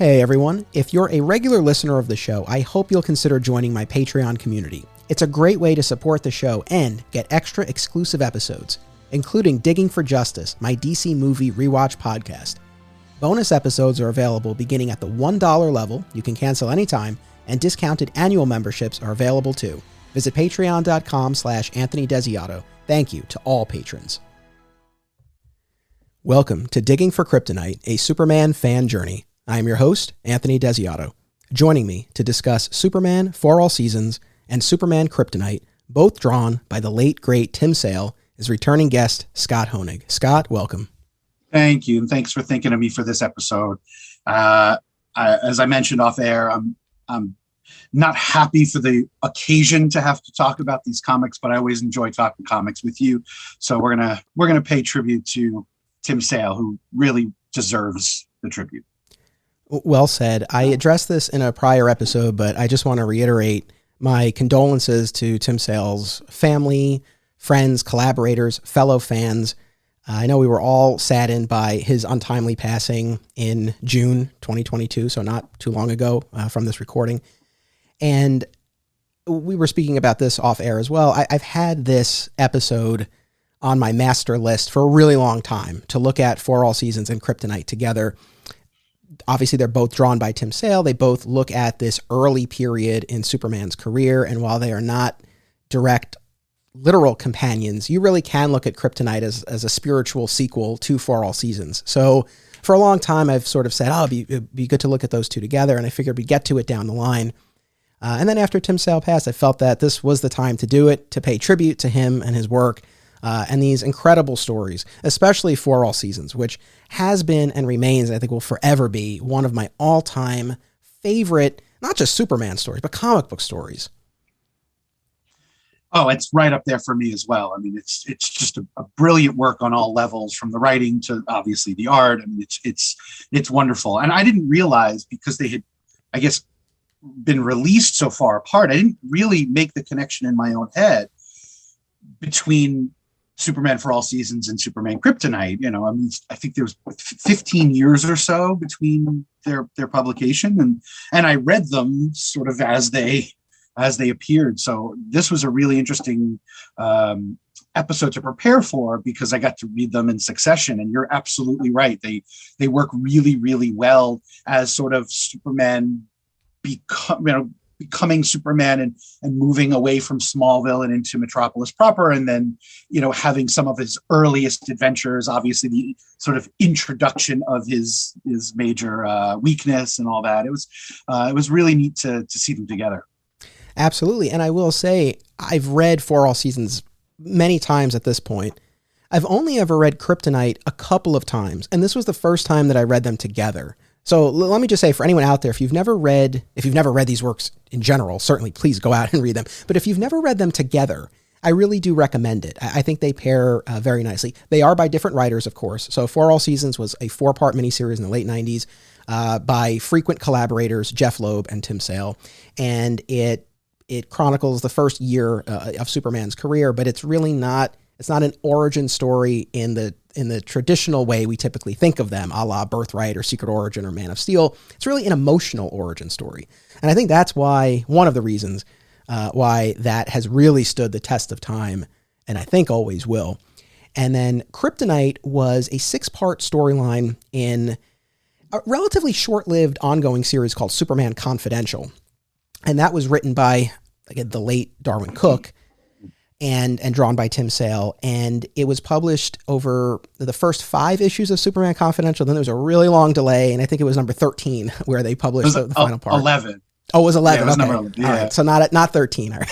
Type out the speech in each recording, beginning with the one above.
Hey everyone, if you're a regular listener of the show, I hope you'll consider joining my Patreon community. It's a great way to support the show and get extra exclusive episodes, including Digging for Justice, my DC movie rewatch podcast. Bonus episodes are available beginning at the $1 level, you can cancel anytime, and discounted annual memberships are available too. Visit patreon.com/Anthony Desiato. Thank you to all patrons. Welcome to Digging for Kryptonite, a Superman fan journey. I am your host, Anthony Desiato. Joining me to discuss Superman for All Seasons and Superman Kryptonite, both drawn by the late, great Tim Sale, is returning guest Scott Honig. Scott, welcome. Thank you, and thanks for thinking of me for this episode. As I mentioned off air, I'm not happy for the occasion to have to talk about these comics, but I always enjoy talking comics with you. So we're gonna pay tribute to Tim Sale, who really deserves the tribute. Well said. I addressed this in a prior episode, but I just want to reiterate my condolences to Tim Sale's family, friends, collaborators, fellow fans. I know we were all saddened by his untimely passing in June 2022, so not too long ago from this recording. And we were speaking about this off air as well. I've had this episode on my master list for a really long time to look at For All Seasons and Kryptonite together. Obviously, they're both drawn by Tim Sale. They both look at this early period in Superman's career, and while they are not direct literal companions, you really can look at Kryptonite as a spiritual sequel to For All Seasons. So for a long time, I've sort of said, it'd be good to look at those two together, and I figured we'd get to it down the line. And then after Tim Sale passed, I felt that this was the time to do it, to pay tribute to him and his work, and these incredible stories, especially For All Seasons, which has been and remains, I think will forever be, one of my all-time favorite, not just Superman stories, but comic book stories. Oh, it's right up there for me as well. I mean, it's just a brilliant work on all levels, from the writing to obviously the art. I mean, it's wonderful. And I didn't realize, because they had, I guess, been released so far apart, I didn't really make the connection in my own head between Superman for All Seasons and Superman Kryptonite. You know, I mean, I think there was 15 years or so between their publication, and I read them sort of as they appeared. So this was a really interesting episode to prepare for, because I got to read them in succession. And you're absolutely right; they work really, really well as sort of Superman becoming Superman and moving away from Smallville and into Metropolis proper, and then, having some of his earliest adventures, obviously the sort of introduction of his major weakness and all that. It was really neat to see them together. Absolutely. And I will say, I've read For All Seasons many times at this point. I've only ever read Kryptonite a couple of times, and this was the first time that I read them together. So let me just say, for anyone out there, if you've never read these works in general, certainly please go out and read them. But if you've never read them together, I really do recommend it. I think they pair very nicely. They are by different writers, of course. So For All Seasons was a 4-part miniseries in the late 90s by frequent collaborators, Jeph Loeb and Tim Sale. And it chronicles the first year of Superman's career, but it's really not, it's not an origin story in the traditional way we typically think of them, a la Birthright or Secret Origin or Man of Steel. It's really an emotional origin story. And I think that's why, one of the reasons why that has really stood the test of time, and I think always will. And then Kryptonite was a 6-part storyline in a relatively short-lived ongoing series called Superman Confidential. And that was written by, again, the late Darwyn Cooke, and drawn by Tim Sale. And it was published over the first 5 issues of Superman Confidential. Then there was a really long delay, and I think it was number 13 where they published the final part. 11. Oh, it was 11. Yeah, it was okay. number 11. Yeah. All right. So not 13. All right.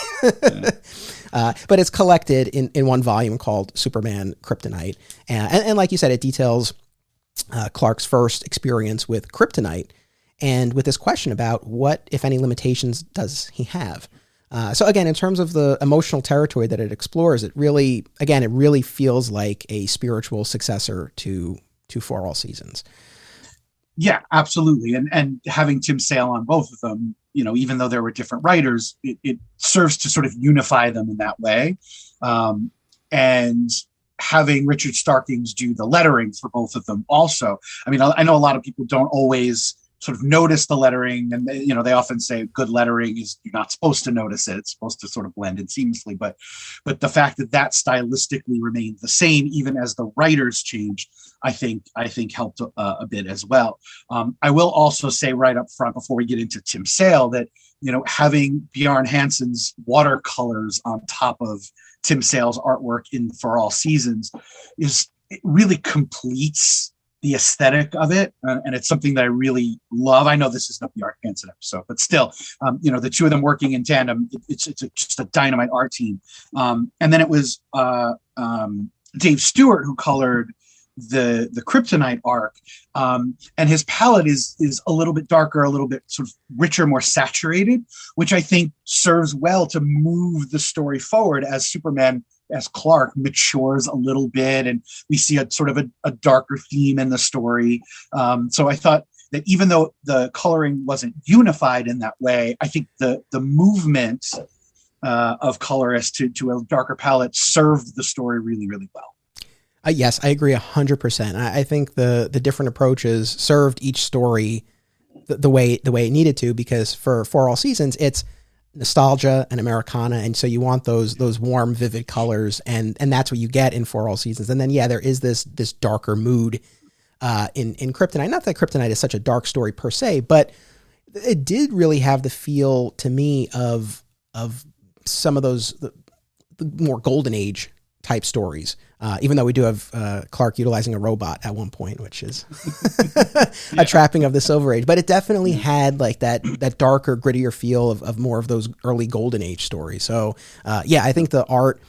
Yeah. But it's collected in one volume called Superman Kryptonite. And like you said, it details Clark's first experience with Kryptonite, and with this question about what, if any, limitations does he have. So again, in terms of the emotional territory that it explores, it really feels like a spiritual successor to For All Seasons. Yeah, absolutely. And having Tim Sale on both of them, even though there were different writers, it serves to sort of unify them in that way. And having Richard Starkings do the lettering for both of them also. I mean, I know a lot of people don't always sort of notice the lettering, and they often say good lettering is, you're not supposed to notice it. It's supposed to sort of blend in seamlessly, but the fact that stylistically remained the same even as the writers changed, I think helped a bit as well. I will also say right up front before we get into Tim Sale that having Bjarne Hansen's watercolors on top of Tim Sale's artwork in For All Seasons it really completes the aesthetic of it, and it's something that I really love. I know this is not the Art Hansen episode, but still, the two of them working in tandem, it's just a dynamite art team. And then it was Dave Stewart who colored the Kryptonite arc, and his palette is a little bit darker, a little bit sort of richer, more saturated, which I think serves well to move the story forward as Superman, as Clark, matures a little bit, and we see a sort of a darker theme in the story. So I thought that even though the coloring wasn't unified in that way, I think the movement of colorists to a darker palette served the story really, really well. Yes, I agree 100%. I think the different approaches served each story the way it needed to, because for All Seasons, it's nostalgia and Americana, and so you want those warm, vivid colors, and that's what you get in For All Seasons. And then there is this darker mood in Kryptonite. Not that Kryptonite is such a dark story per se, but it did really have the feel to me of some of those the more Golden Age type stories. Even though we do have Clark utilizing a robot at one point, which is a trapping of the Silver Age, but it definitely had like that darker, grittier feel of more of those early Golden Age stories. So I think the art,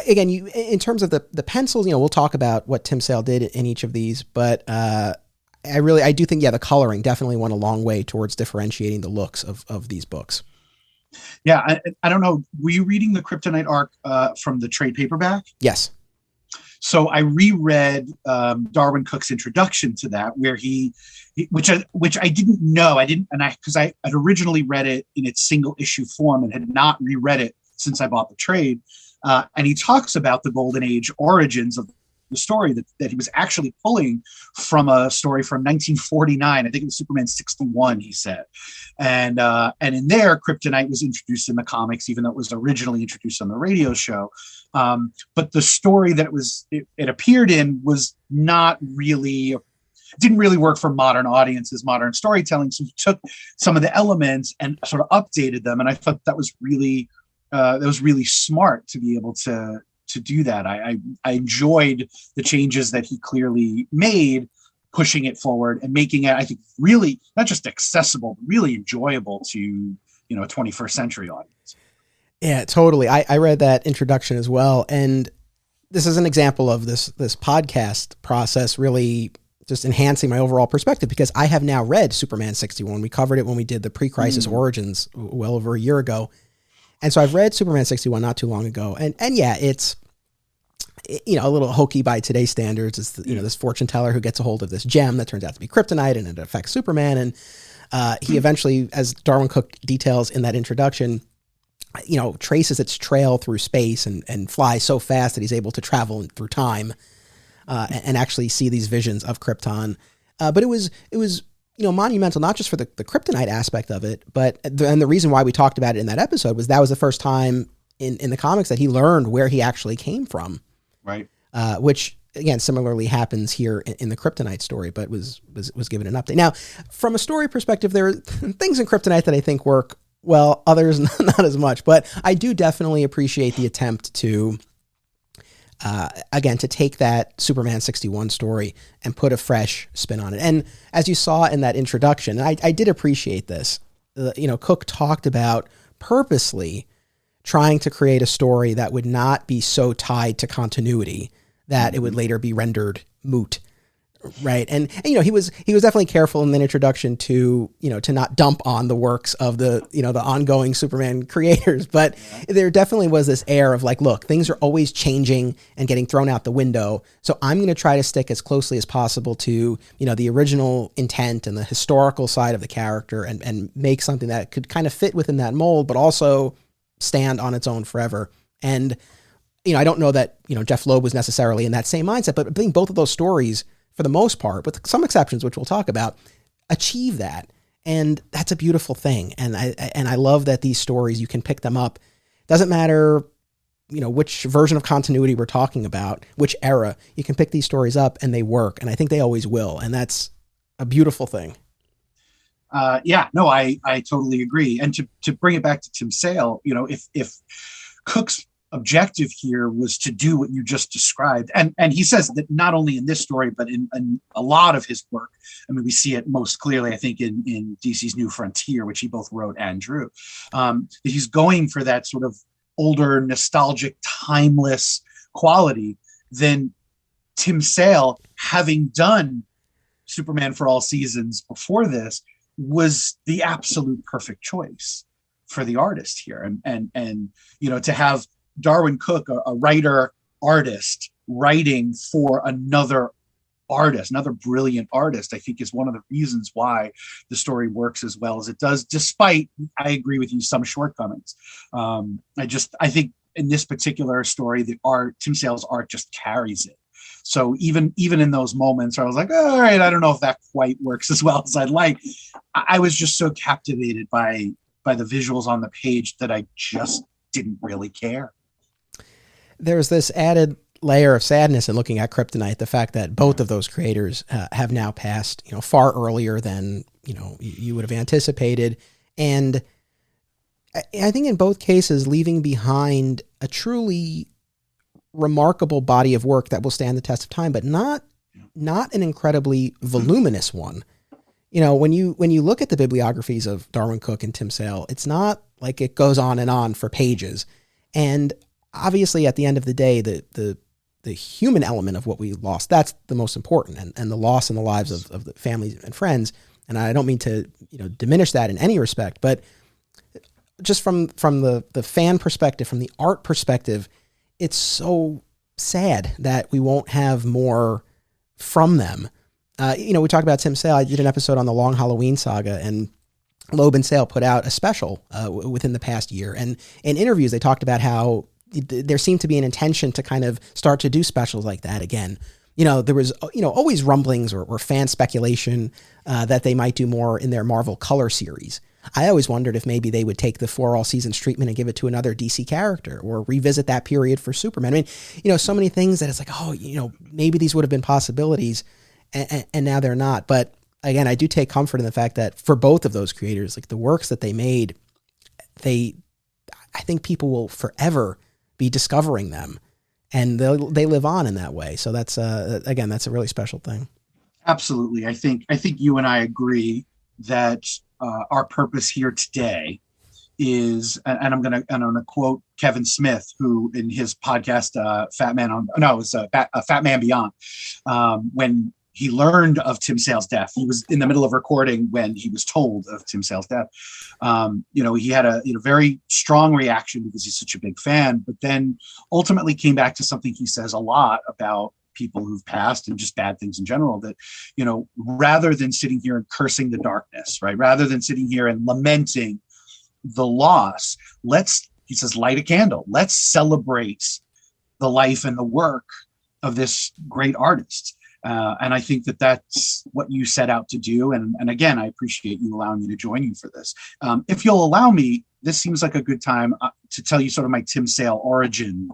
again, in terms of the pencils, we'll talk about what Tim Sale did in each of these, but I do think the coloring definitely went a long way towards differentiating the looks of these books. Yeah, I don't know. Were you reading the Kryptonite arc from the trade paperback? Yes. So I reread Darwyn Cooke's introduction to that, where which I didn't know. Because I had originally read it in its single issue form and had not reread it since I bought the trade. And he talks about the Golden Age origins of the story that he was actually pulling from a story from 1949. I think it was Superman 61, he said. And in there, Kryptonite was introduced in the comics, even though it was originally introduced on the radio show. But the story that it appeared in was not really, didn't really work for modern audiences, modern storytelling. So he took some of the elements and sort of updated them. And I thought that was really smart to be able to do that. I enjoyed the changes that he clearly made, pushing it forward and making it, I think, really not just accessible, but really enjoyable to, a 21st century audience. Yeah, totally. I read that introduction as well. And this is an example of this podcast process really just enhancing my overall perspective, because I have now read Superman 61. We covered it when we did the pre-crisis origins well over a year ago. And so I've read Superman 61 not too long ago. And yeah, it's, a little hokey by today's standards. It's, this fortune teller who gets a hold of this gem that turns out to be kryptonite, and it affects Superman. And he eventually, as Darwyn Cooke details in that introduction, traces its trail through space and flies so fast that he's able to travel through time and actually see these visions of Krypton. But it was monumental, not just for the kryptonite aspect of it, but the reason why we talked about it in that episode was that was the first time in the comics that he learned where he actually came from. Right. Which again, similarly happens here in the Kryptonite story, but was given an update. Now, from a story perspective, there are things in Kryptonite that I think work well, others not as much, but I do definitely appreciate the attempt to, again, to take that Superman 61 story and put a fresh spin on it. And as you saw in that introduction, I did appreciate this. Cooke talked about purposely trying to create a story that would not be so tied to continuity that it would later be rendered moot. Right. And he was definitely careful in the introduction to not dump on the works of the ongoing Superman creators. But there definitely was this air of like, look, things are always changing and getting thrown out the window. So I'm going to try to stick as closely as possible to, the original intent and the historical side of the character and make something that could kind of fit within that mold, but also stand on its own forever. And, I don't know that, Jeph Loeb was necessarily in that same mindset, but I think both of those stories, for the most part, with some exceptions, which we'll talk about, achieve that. And that's a beautiful thing. And I love that these stories, you can pick them up. Doesn't matter, which version of continuity we're talking about, which era, you can pick these stories up and they work. And I think they always will. And that's a beautiful thing. I totally agree. And to bring it back to Tim Sale, if Cooke's objective here was to do what you just described, and he says that not only in this story, but in a lot of his work. I mean, we see it most clearly, I think, in DC's New Frontier, which he both wrote and drew. He's going for that sort of older, nostalgic, timeless quality. Then Tim Sale, having done Superman for All Seasons before this, was the absolute perfect choice for the artist here. And to have Darwyn Cooke, a writer artist, writing for another artist, another brilliant artist, I think is one of the reasons why the story works as well as it does, despite, I agree with you, some shortcomings. I think in this particular story, Tim Sale's art just carries it. So even in those moments where I was like, all right, I don't know if that quite works as well as I'd like, I was just so captivated by the visuals on the page that I just didn't really care. There's this added layer of sadness in looking at Kryptonite, the fact that both of those creators have now passed, far earlier than, you would have anticipated. And I think in both cases, leaving behind a truly remarkable body of work that will stand the test of time, but not an incredibly voluminous one. When you look at the bibliographies of Darwyn Cooke and Tim Sale, it's not like it goes on and on for pages. And obviously, at the end of the day, the human element of what we lost, that's the most important, and the loss in the lives of the families and friends. And I don't mean to diminish that in any respect, but just from the fan perspective, from the art perspective, it's so sad that we won't have more from them. We talked about Tim Sale. I did an episode on the Long Halloween saga, and Loeb and Sale put out a special within the past year. And in interviews, they talked about how there seemed to be an intention to kind of start to do specials like that again. There was, always rumblings or fan speculation that they might do more in their Marvel Color series. I always wondered if maybe they would take the For All Seasons treatment and give it to another DC character or revisit that period for Superman. I mean, so many things that it's like, maybe these would have been possibilities and now they're not. But again, I do take comfort in the fact that for both of those creators, like the works that they made, I think people will forever be discovering them, and they live on in that way. So that's again, that's a really special thing. Absolutely. I think you and I agree that our purpose here today is, and I'm gonna quote Kevin Smith, who in his podcast Fat Man Beyond, when he learned of Tim Sale's death. He was in the middle of recording when he was told of Tim Sale's death. He had a very strong reaction because he's such a big fan, but then ultimately came back to something he says a lot about people who've passed and just bad things in general, that, rather than sitting here and cursing the darkness, right? Rather than sitting here and lamenting the loss, he says, light a candle. Let's celebrate the life and the work of this great artist. And I think that's what you set out to do. And again, I appreciate you allowing me to join you for this. If you'll allow me, this seems like a good time to tell you sort of my Tim Sale origin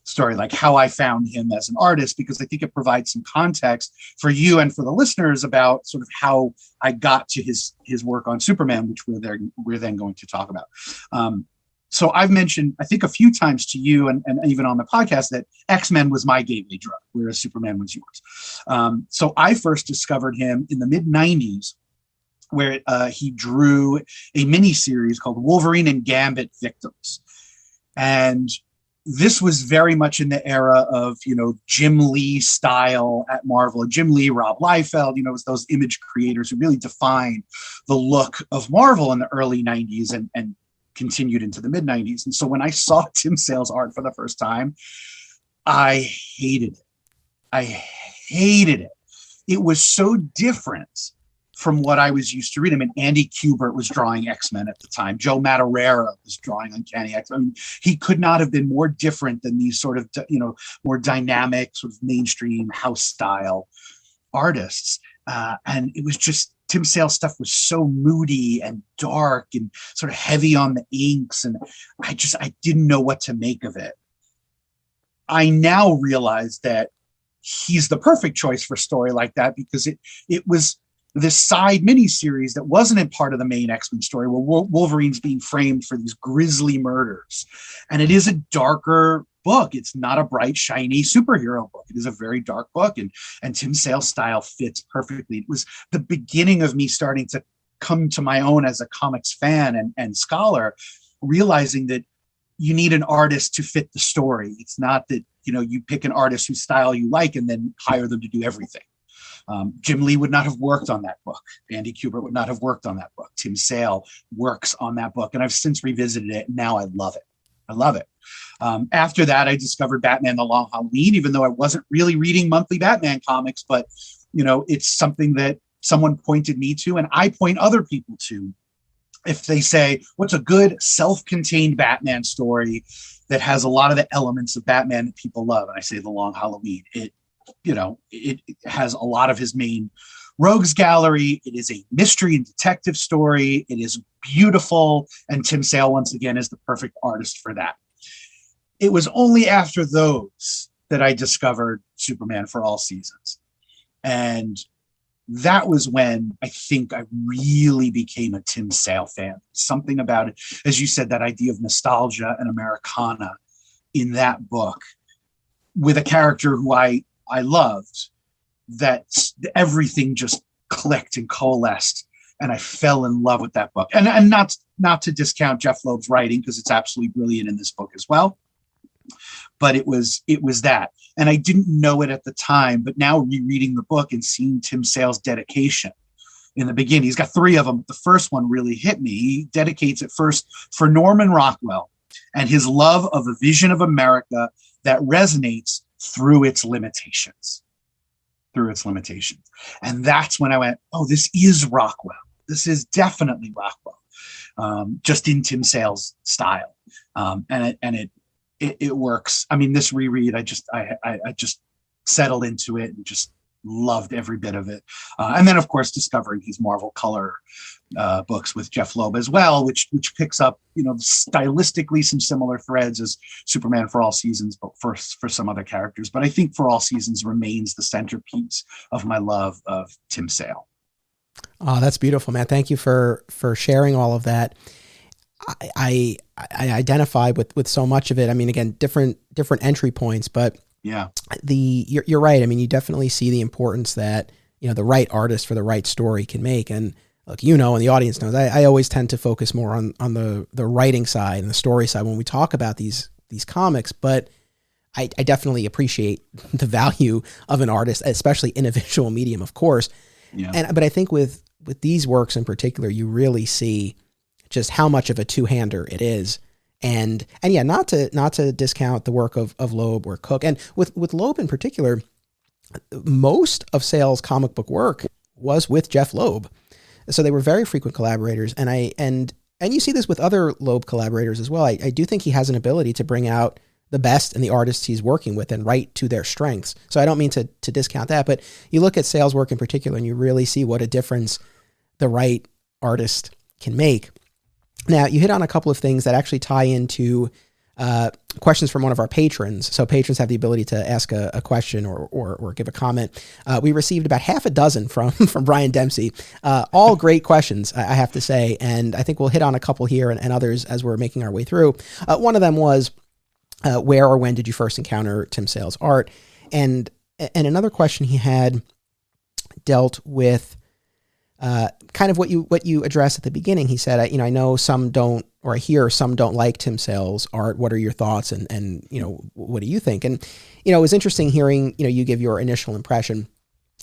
story, like how I found him as an artist, because I think it provides some context for you and for the listeners about sort of how I got to his work on Superman, which we're then going to talk about. So I've mentioned, I think a few times to you and even on the podcast, that X-Men was my gateway drug, whereas Superman was yours. So I first discovered him in the mid-90s, where he drew a mini-series called Wolverine and Gambit Victims. And this was very much in the era of, Jim Lee style at Marvel. Jim Lee, Rob Liefeld, it was those image creators who really defined the look of Marvel in the early 90s and continued into the mid-90s. And so when I saw Tim Sale's art for the first time, I hated it. It was so different from what I was used to reading. I mean, Andy Kubert was drawing X-Men at the time. Joe Madureira was drawing Uncanny X-Men. I mean, he could not have been more different than these sort of, more dynamic, sort of mainstream house style artists. And it was just Tim Sale stuff was so moody and dark and sort of heavy on the inks, and I didn't know what to make of it. I now realize that he's the perfect choice for a story like that, because it was this side miniseries that wasn't a part of the main X-Men story, where Wolverine's being framed for these grisly murders. And it is a darker book. It's not a bright, shiny superhero book. It is a very dark book, and Tim Sale's style fits perfectly. It was the beginning of me starting to come to my own as a comics fan and scholar, realizing that you need an artist to fit the story. It's not that, you pick an artist whose style you like and then hire them to do everything. Jim Lee would not have worked on that book. Andy Kubert would not have worked on that book. Tim Sale works on that book, and I've since revisited it. And now I love it. I love it. After that, I discovered Batman The Long Halloween, even though I wasn't really reading monthly Batman comics, but it's something that someone pointed me to, and I point other people to. If they say, what's a good self-contained Batman story that has a lot of the elements of Batman that people love? And I say The Long Halloween. It has a lot of his main rogues gallery. It is a mystery and detective story. It is beautiful. And Tim Sale, once again, is the perfect artist for that. It was only after those that I discovered Superman for All Seasons. And that was when I think I really became a Tim Sale fan. Something about it, as you said, that idea of nostalgia and Americana in that book, with a character who I loved, that everything just clicked and coalesced, and I fell in love with that book. And not to discount Jeph Loeb's writing, because it's absolutely brilliant in this book as well. But it was that. And I didn't know it at the time, but now rereading the book and seeing Tim Sale's dedication in the beginning, he's got 3 of them. The first one really hit me. He dedicates it first for Norman Rockwell and his love of a vision of America that resonates through its limitations. And that's when I went, oh, this is Rockwell. This is definitely Rockwell, just in Tim Sale's style. And it works. I mean, this reread, I just settled into it and just loved every bit of it. And then, of course, discovering his Marvel Color books with Jeph Loeb as well, which picks up, stylistically some similar threads as Superman for All Seasons, but for some other characters. But I think For All Seasons remains the centerpiece of my love of Tim Sale. Oh, that's beautiful, man. Thank you for sharing all of that. I identify with so much of it. I mean, again, different entry points, but yeah, you're right. I mean, you definitely see the importance that, the right artist for the right story can make. And look, and the audience knows, I always tend to focus more on the writing side and the story side when we talk about these comics, but I definitely appreciate the value of an artist, especially in a visual medium, of course. Yeah. But I think with these works in particular, you really see just how much of a two-hander it is. And yeah, not to discount the work of Loeb or Cooke. And with Loeb in particular, most of Sale's comic book work was with Jeph Loeb. So they were very frequent collaborators. And you see this with other Loeb collaborators as well. I do think he has an ability to bring out the best in the artists he's working with and write to their strengths. So I don't mean to discount that, but you look at Sale's work in particular and you really see what a difference the right artist can make. Now, you hit on a couple of things that actually tie into questions from one of our patrons. So patrons have the ability to ask a question or give a comment. We received about half a dozen from Brian Dempsey. All great questions, I have to say. And I think we'll hit on a couple here and others as we're making our way through. One of them was, where or when did you first encounter Tim Sale's art? And another question he had dealt with kind of what you addressed at the beginning. He said, I know some don't, or I hear some don't like Tim Sale's art. What are your thoughts? And what do you think? And, it was interesting hearing, you give your initial impression.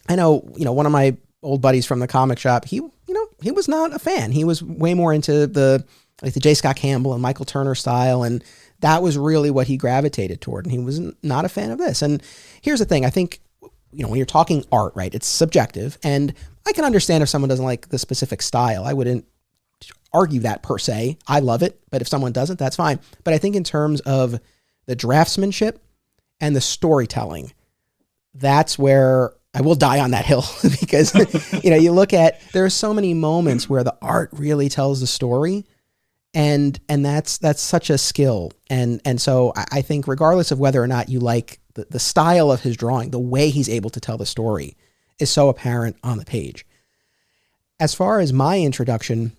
I know, one of my old buddies from the comic shop, he was not a fan. He was way more into the J. Scott Campbell and Michael Turner style. And that was really what he gravitated toward. And he was not a fan of this. And here's the thing. I think, when you're talking art, right, it's subjective. And I can understand if someone doesn't like the specific style. I wouldn't argue that per se. I love it, but if someone doesn't, that's fine. But I think in terms of the draftsmanship and the storytelling, that's where I will die on that hill because, you look at, there are so many moments where the art really tells the story, and that's such a skill. And so I think regardless of whether or not you like the style of his drawing, the way he's able to tell the story is so apparent on the page. As far as my introduction,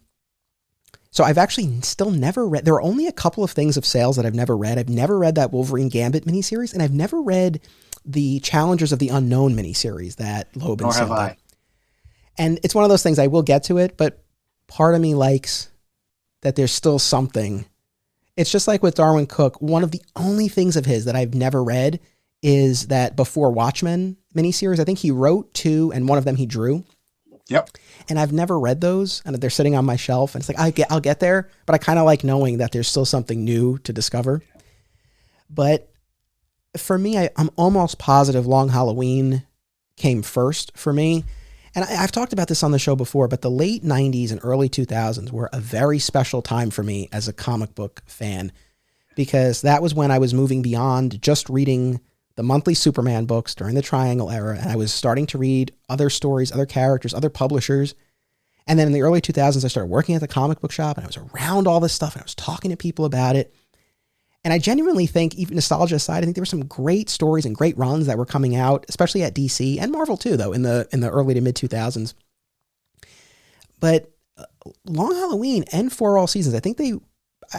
so I've actually still never read, there are only a couple of things of Sales that I've never read. I've never read that Wolverine Gambit miniseries, and I've never read the Challengers of the Unknown miniseries that Loeb and Sale did. And it's one of those things, I will get to it, but part of me likes that there's still something. It's just like with Darwyn Cooke, one of the only things of his that I've never read is that Before Watchmen miniseries. I think he wrote 2, and one of them he drew. Yep. And I've never read those, and they're sitting on my shelf, and it's like, I'll get there, but I kind of like knowing that there's still something new to discover. But for me, I'm almost positive Long Halloween came first for me. And I've talked about this on the show before, but the late 90s and early 2000s were a very special time for me as a comic book fan, because that was when I was moving beyond just reading the monthly Superman books during the Triangle era, and I was starting to read other stories, other characters, other publishers. And then in the early 2000s, I started working at the comic book shop, and I was around all this stuff, and I was talking to people about it. And I genuinely think, even nostalgia aside, I think there were some great stories and great runs that were coming out, especially at DC and Marvel too, though, in the early to mid 2000s. But Long Halloween and For All Seasons, I think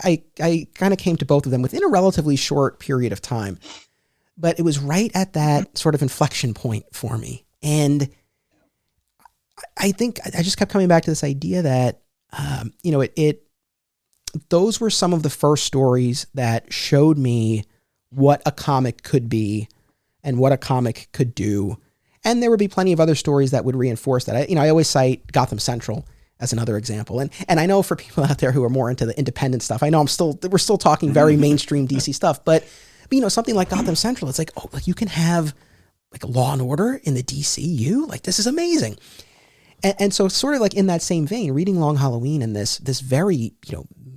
I kind of came to both of them within a relatively short period of time. But it was right at that sort of inflection point for me. And I think I just kept coming back to this idea that, those were some of the first stories that showed me what a comic could be and what a comic could do. And there would be plenty of other stories that would reinforce that. I always cite Gotham Central as another example. And I know for people out there who are more into the independent stuff, I know we're still talking very mainstream DC stuff, but something like Gotham Central, it's like, oh, like you can have like a Law and Order in the DCU. Like, this is amazing. And so sort of like in that same vein, reading Long Halloween and this very,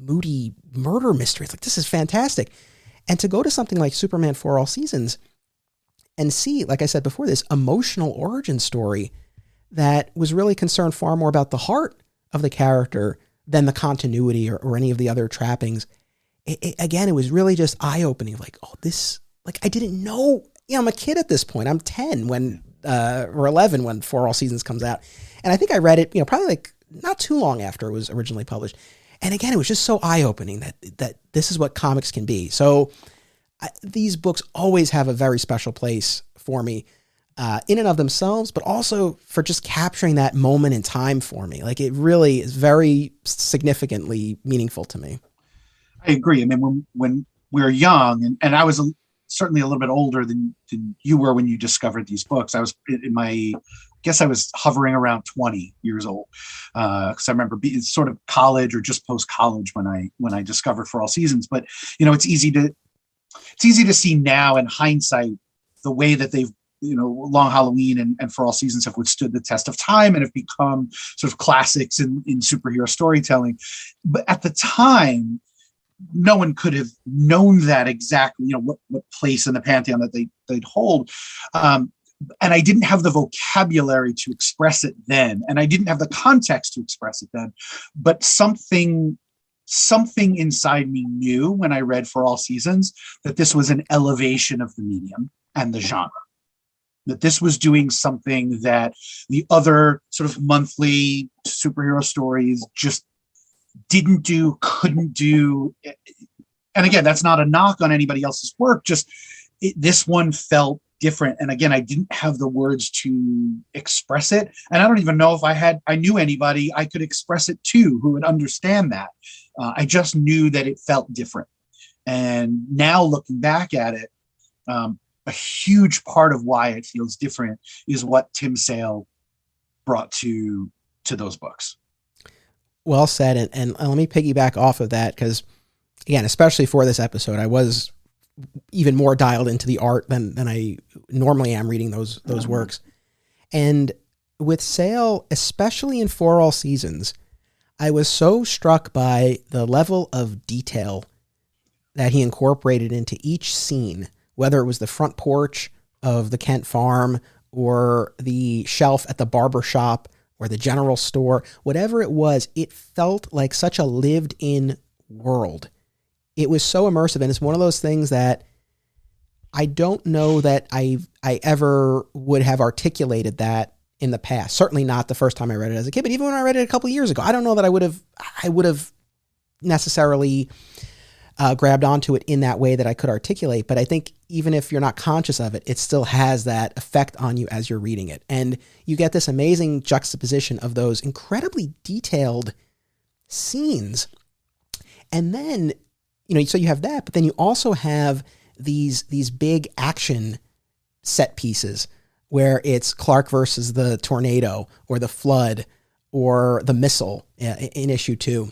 moody murder mystery, it's like, this is fantastic. And to go to something like Superman For All Seasons and see, like I said before, this emotional origin story that was really concerned far more about the heart of the character than the continuity or any of the other trappings. Again, it was really just eye-opening. Like, oh, this, like, I didn't know. I'm a kid at this point. I'm 10 or 11 when For All Seasons comes out. And I think I read it, probably like not too long after it was originally published. And again, it was just so eye-opening that this is what comics can be. So these books always have a very special place for me in and of themselves, but also for just capturing that moment in time for me. Like, it really is very significantly meaningful to me. I agree. I mean, when we were young, and I was certainly a little bit older than you were when you discovered these books. I was I guess I was hovering around 20 years old, because I remember being sort of college or just post college when I discovered For All Seasons. But it's easy to see now in hindsight the way that they've Long Halloween and For All Seasons have withstood the test of time and have become sort of classics in superhero storytelling. But at the time, no one could have known that exactly, what place in the pantheon that they'd hold. And I didn't have the vocabulary to express it then. And I didn't have the context to express it then. But something inside me knew when I read For All Seasons that this was an elevation of the medium and the genre. That this was doing something that the other sort of monthly superhero stories just didn't do, couldn't do. And again, that's not a knock on anybody else's work. Just this one felt different. And again, I didn't have the words to express it. And I don't even know if I knew anybody I could express it to who would understand that. I just knew that it felt different. And now looking back at it, a huge part of why it feels different is what Tim Sale brought to those books. Well said. And let me piggyback off of that, because again, especially for this episode, I was even more dialed into the art than I normally am reading those works. And with Sale, especially in For All Seasons, I was so struck by the level of detail that he incorporated into each scene, whether it was the front porch of the Kent farm or the shelf at the barber shop or the general store, whatever it was, it felt like such a lived in world. It was so immersive. And it's one of those things that I don't know that I ever would have articulated that in the past. Certainly not the first time I read it as a kid, but even when I read it a couple of years ago, I don't know that I would have necessarily grabbed onto it in that way that I could articulate. But I think even if you're not conscious of it, it still has that effect on you as you're reading it. And you get this amazing juxtaposition of those incredibly detailed scenes. And then, so you have that, but then you also have these big action set pieces where it's Clark versus the tornado or the flood or the missile in issue 2.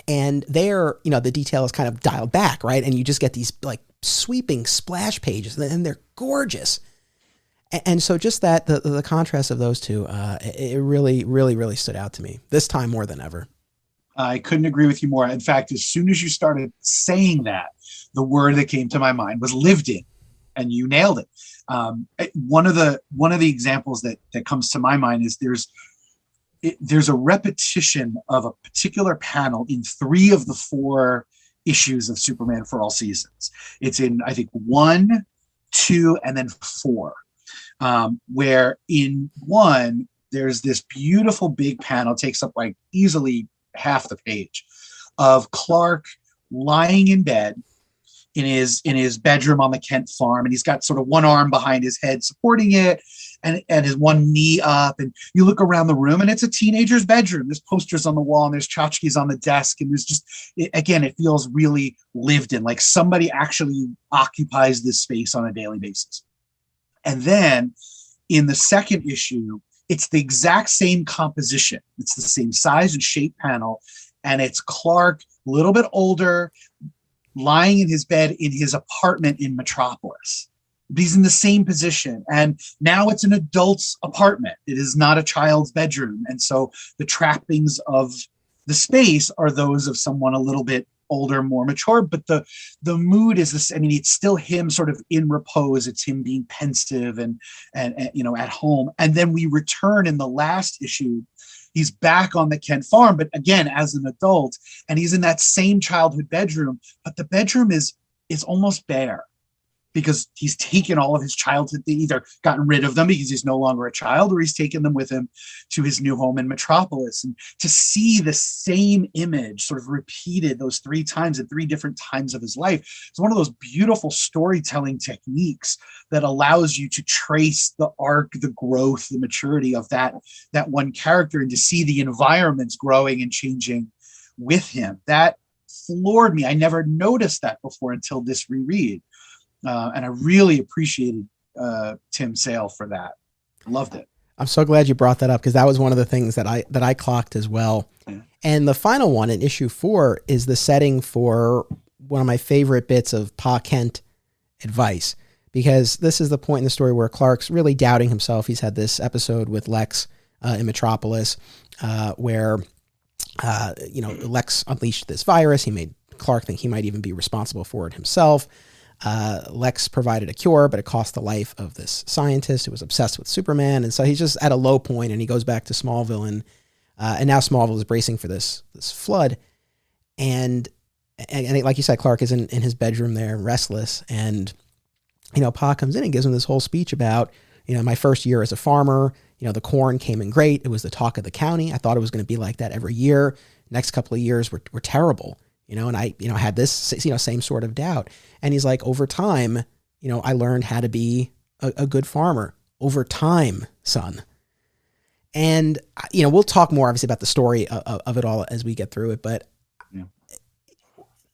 And there, the detail is kind of dialed back, right? And you just get these like sweeping splash pages, and they're gorgeous. And so just that, the contrast of those two, it really, really, really stood out to me this time more than ever. I couldn't agree with you more. In fact, as soon as you started saying that, the word that came to my mind was lived in, and you nailed it. One of the examples that comes to my mind is there's a repetition of a particular panel in 3 of the 4 issues of Superman for All Seasons. It's in, I think, 1, 2, and then 4, where in 1, there's this beautiful big panel, takes up like easily half the page, of Clark lying in bed in his bedroom on the Kent farm, and he's got sort of one arm behind his head supporting it, and his one knee up, and you look around the room and it's a teenager's bedroom. There's posters on the wall and there's tchotchkes on the desk, and there's just, it feels really lived in, like somebody actually occupies this space on a daily basis. And then in the second issue, it's the exact same composition. It's the same size and shape panel, and it's Clark, a little bit older, lying in his bed in his apartment in Metropolis. He's in the same position, and now it's an adult's apartment. It is not a child's bedroom. And so the trappings of the space are those of someone a little bit older, more mature, but the mood is this. I mean, it's still him sort of in repose. It's him being pensive and at home. And then we return in the last issue. He's back on the Kent farm, but again, as an adult, and he's in that same childhood bedroom, but the bedroom is almost bare, because he's taken all of his childhood, either gotten rid of them because he's no longer a child, or he's taken them with him to his new home in Metropolis. And to see the same image sort of repeated those 3 times at 3 different times of his life, it's one of those beautiful storytelling techniques that allows you to trace the arc, the growth, the maturity of that one character, and to see the environments growing and changing with him. That floored me. I never noticed that before until this reread. And I really appreciated Tim Sale for that. Loved it. I'm so glad you brought that up, because that was one of the things that I clocked as well. Yeah. And the final one in issue 4 is the setting for one of my favorite bits of Pa Kent advice, because this is the point in the story where Clark's really doubting himself. He's had this episode with Lex in Metropolis where Lex unleashed this virus. He made Clark think he might even be responsible for it himself. Lex provided a cure, but it cost the life of this scientist who was obsessed with Superman. And so he's just at a low point, and he goes back to Smallville, and now Smallville is bracing for this flood. And like you said, Clark is in his bedroom there, restless. And, Pa comes in and gives him this whole speech about, my first year as a farmer, the corn came in great. It was the talk of the county. I thought it was going to be like that every year. Next couple of years were terrible. And I, had this, same sort of doubt. And he's like, over time, I learned how to be a good farmer over time, son. And, we'll talk more obviously about the story of it all as we get through it. But yeah.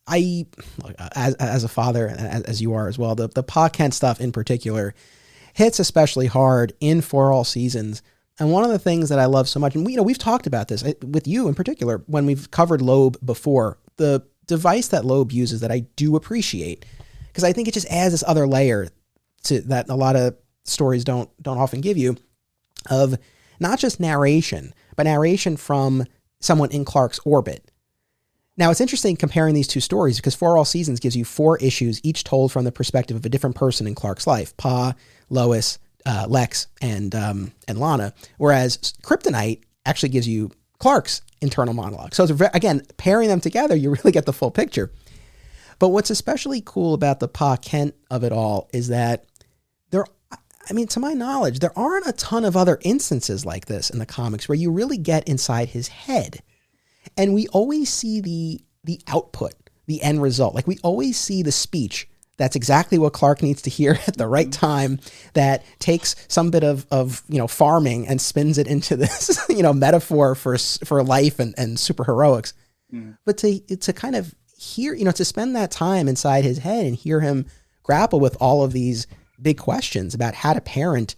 As a father, as you are as well, the Pa Kent stuff in particular hits especially hard in For All Seasons. And one of the things that I love so much, and we've talked about this with you in particular when we've covered Loeb before, the device that Loeb uses that I do appreciate, because I think it just adds this other layer to that a lot of stories don't often give you, of not just narration, but narration from someone in Clark's orbit. Now, it's interesting comparing these 2 stories, because For All Seasons gives you 4 issues, each told from the perspective of a different person in Clark's life: Pa, Lois, Lex and Lana, whereas Kryptonite actually gives you Clark's internal monologue. So it's again, pairing them together, you really get the full picture. But what's especially cool about the Pa Kent of it all is that to my knowledge, there aren't a ton of other instances like this in the comics where you really get inside his head. And we always see the output, the end result. Like we always see the speech. That's exactly what Clark needs to hear at the right time, that takes some bit of farming and spins it into this, metaphor for life and superheroics. Mm. But to kind of hear, to spend that time inside his head and hear him grapple with all of these big questions about how to parent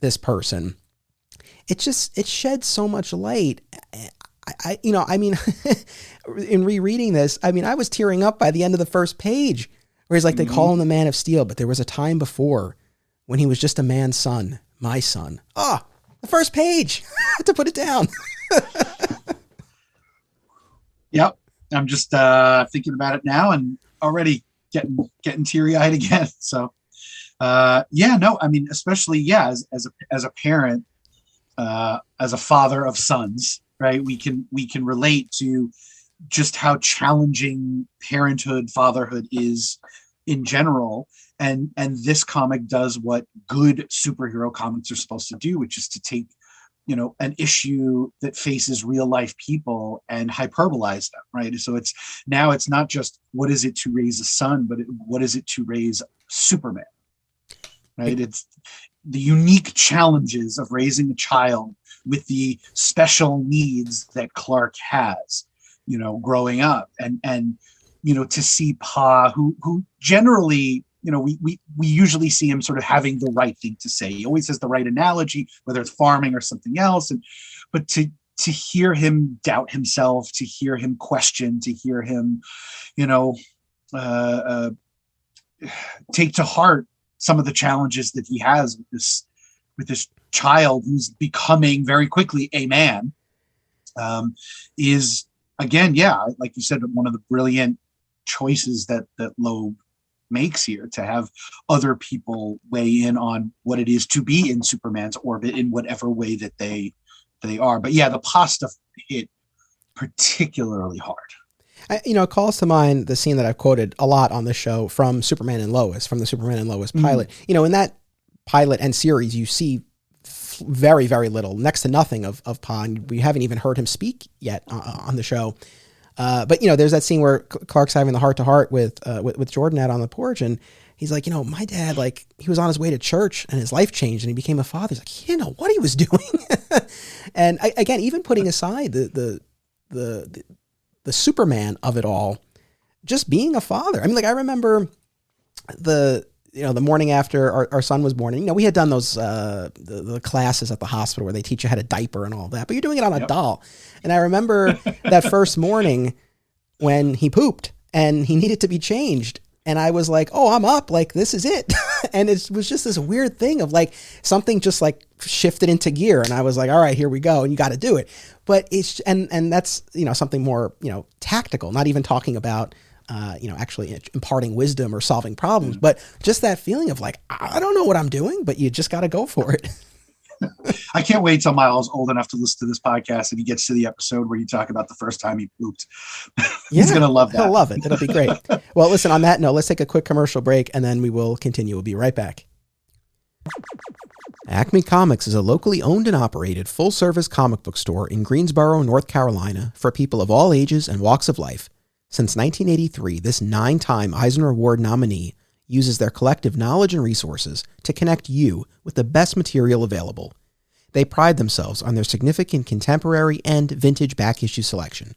this person, it sheds so much light. In rereading this, I was tearing up by the end of the first page. Whereas they call him the Man of Steel, but there was a time before when he was just a man's son, my son. The first page. I had to put it down. Yep. I'm just thinking about it now and already getting teary-eyed again. So, especially, as a parent, as a father of sons, right? We can relate to just how challenging parenthood, fatherhood is in general. And this comic does what good superhero comics are supposed to do, which is to take, an issue that faces real life people and hyperbolize them, right? So it's not just what is it to raise a son, but what is it to raise Superman, right? It's the unique challenges of raising a child with the special needs that Clark has, growing up, and to see Pa, who generally, we usually see him sort of having the right thing to say. He always has the right analogy, whether it's farming or something else. But to hear him doubt himself, to hear him question, to hear him, take to heart some of the challenges that he has with this child who's becoming very quickly a man, is, again, like you said, one of the brilliant choices that Loeb makes here, to have other people weigh in on what it is to be in Superman's orbit in whatever way that they are. But the Pa stuff hit particularly hard. It calls to mind the scene that I've quoted a lot on the show from Superman and Lois pilot. In that pilot and series, you see very, very little, next to nothing of Pa, and we haven't even heard him speak yet on the show. But there's that scene where Clark's having the heart-to-heart with Jordan out on the porch, and he's like, my dad, he was on his way to church and his life changed and he became a father. He's like, he didn't know what he was doing. And again, even putting aside the Superman of it all, just being a father. I remember the morning after our son was born, and we had done those the classes at the hospital where they teach you how to diaper and all that, but you're doing it on a doll. And I remember that first morning when he pooped and he needed to be changed, and I was like, I'm up, this is it. And it was just this weird thing of something just shifted into gear, and I was like, all right, here we go, and you got to do it. But it's and that's something more tactical, not even talking about actually imparting wisdom or solving problems, but just that feeling of I don't know what I'm doing, but you just got to go for it. I can't wait till Miles old enough to listen to this podcast and he gets to the episode where you talk about the first time he pooped. He's going to love that. He'll love it. It'll be great. Well, listen, on that note, let's take a quick commercial break and then we will continue. We'll be right back. Acme Comics is a locally owned and operated full-service comic book store in Greensboro, North Carolina for people of all ages and walks of life. Since 1983, this 9-time Eisner Award nominee uses their collective knowledge and resources to connect you with the best material available. They pride themselves on their significant contemporary and vintage back issue selection.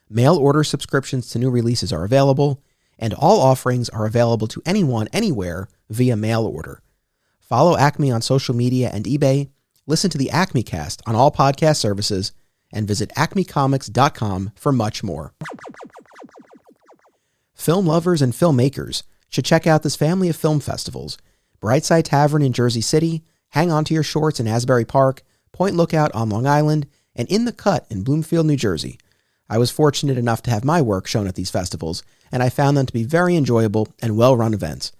Mail order subscriptions to new releases are available, and all offerings are available to anyone, anywhere via mail order. Follow Acme on social media and eBay, listen to the Acme Cast on all podcast services, and visit acmecomics.com for much more. Film lovers and filmmakers should check out this family of film festivals: Brightside Tavern in Jersey City, Hang On to Your Shorts in Asbury Park, Point Lookout on Long Island, and In the Cut in Bloomfield, New Jersey. I was fortunate enough to have my work shown at these festivals, and I found them to be very enjoyable and well-run events.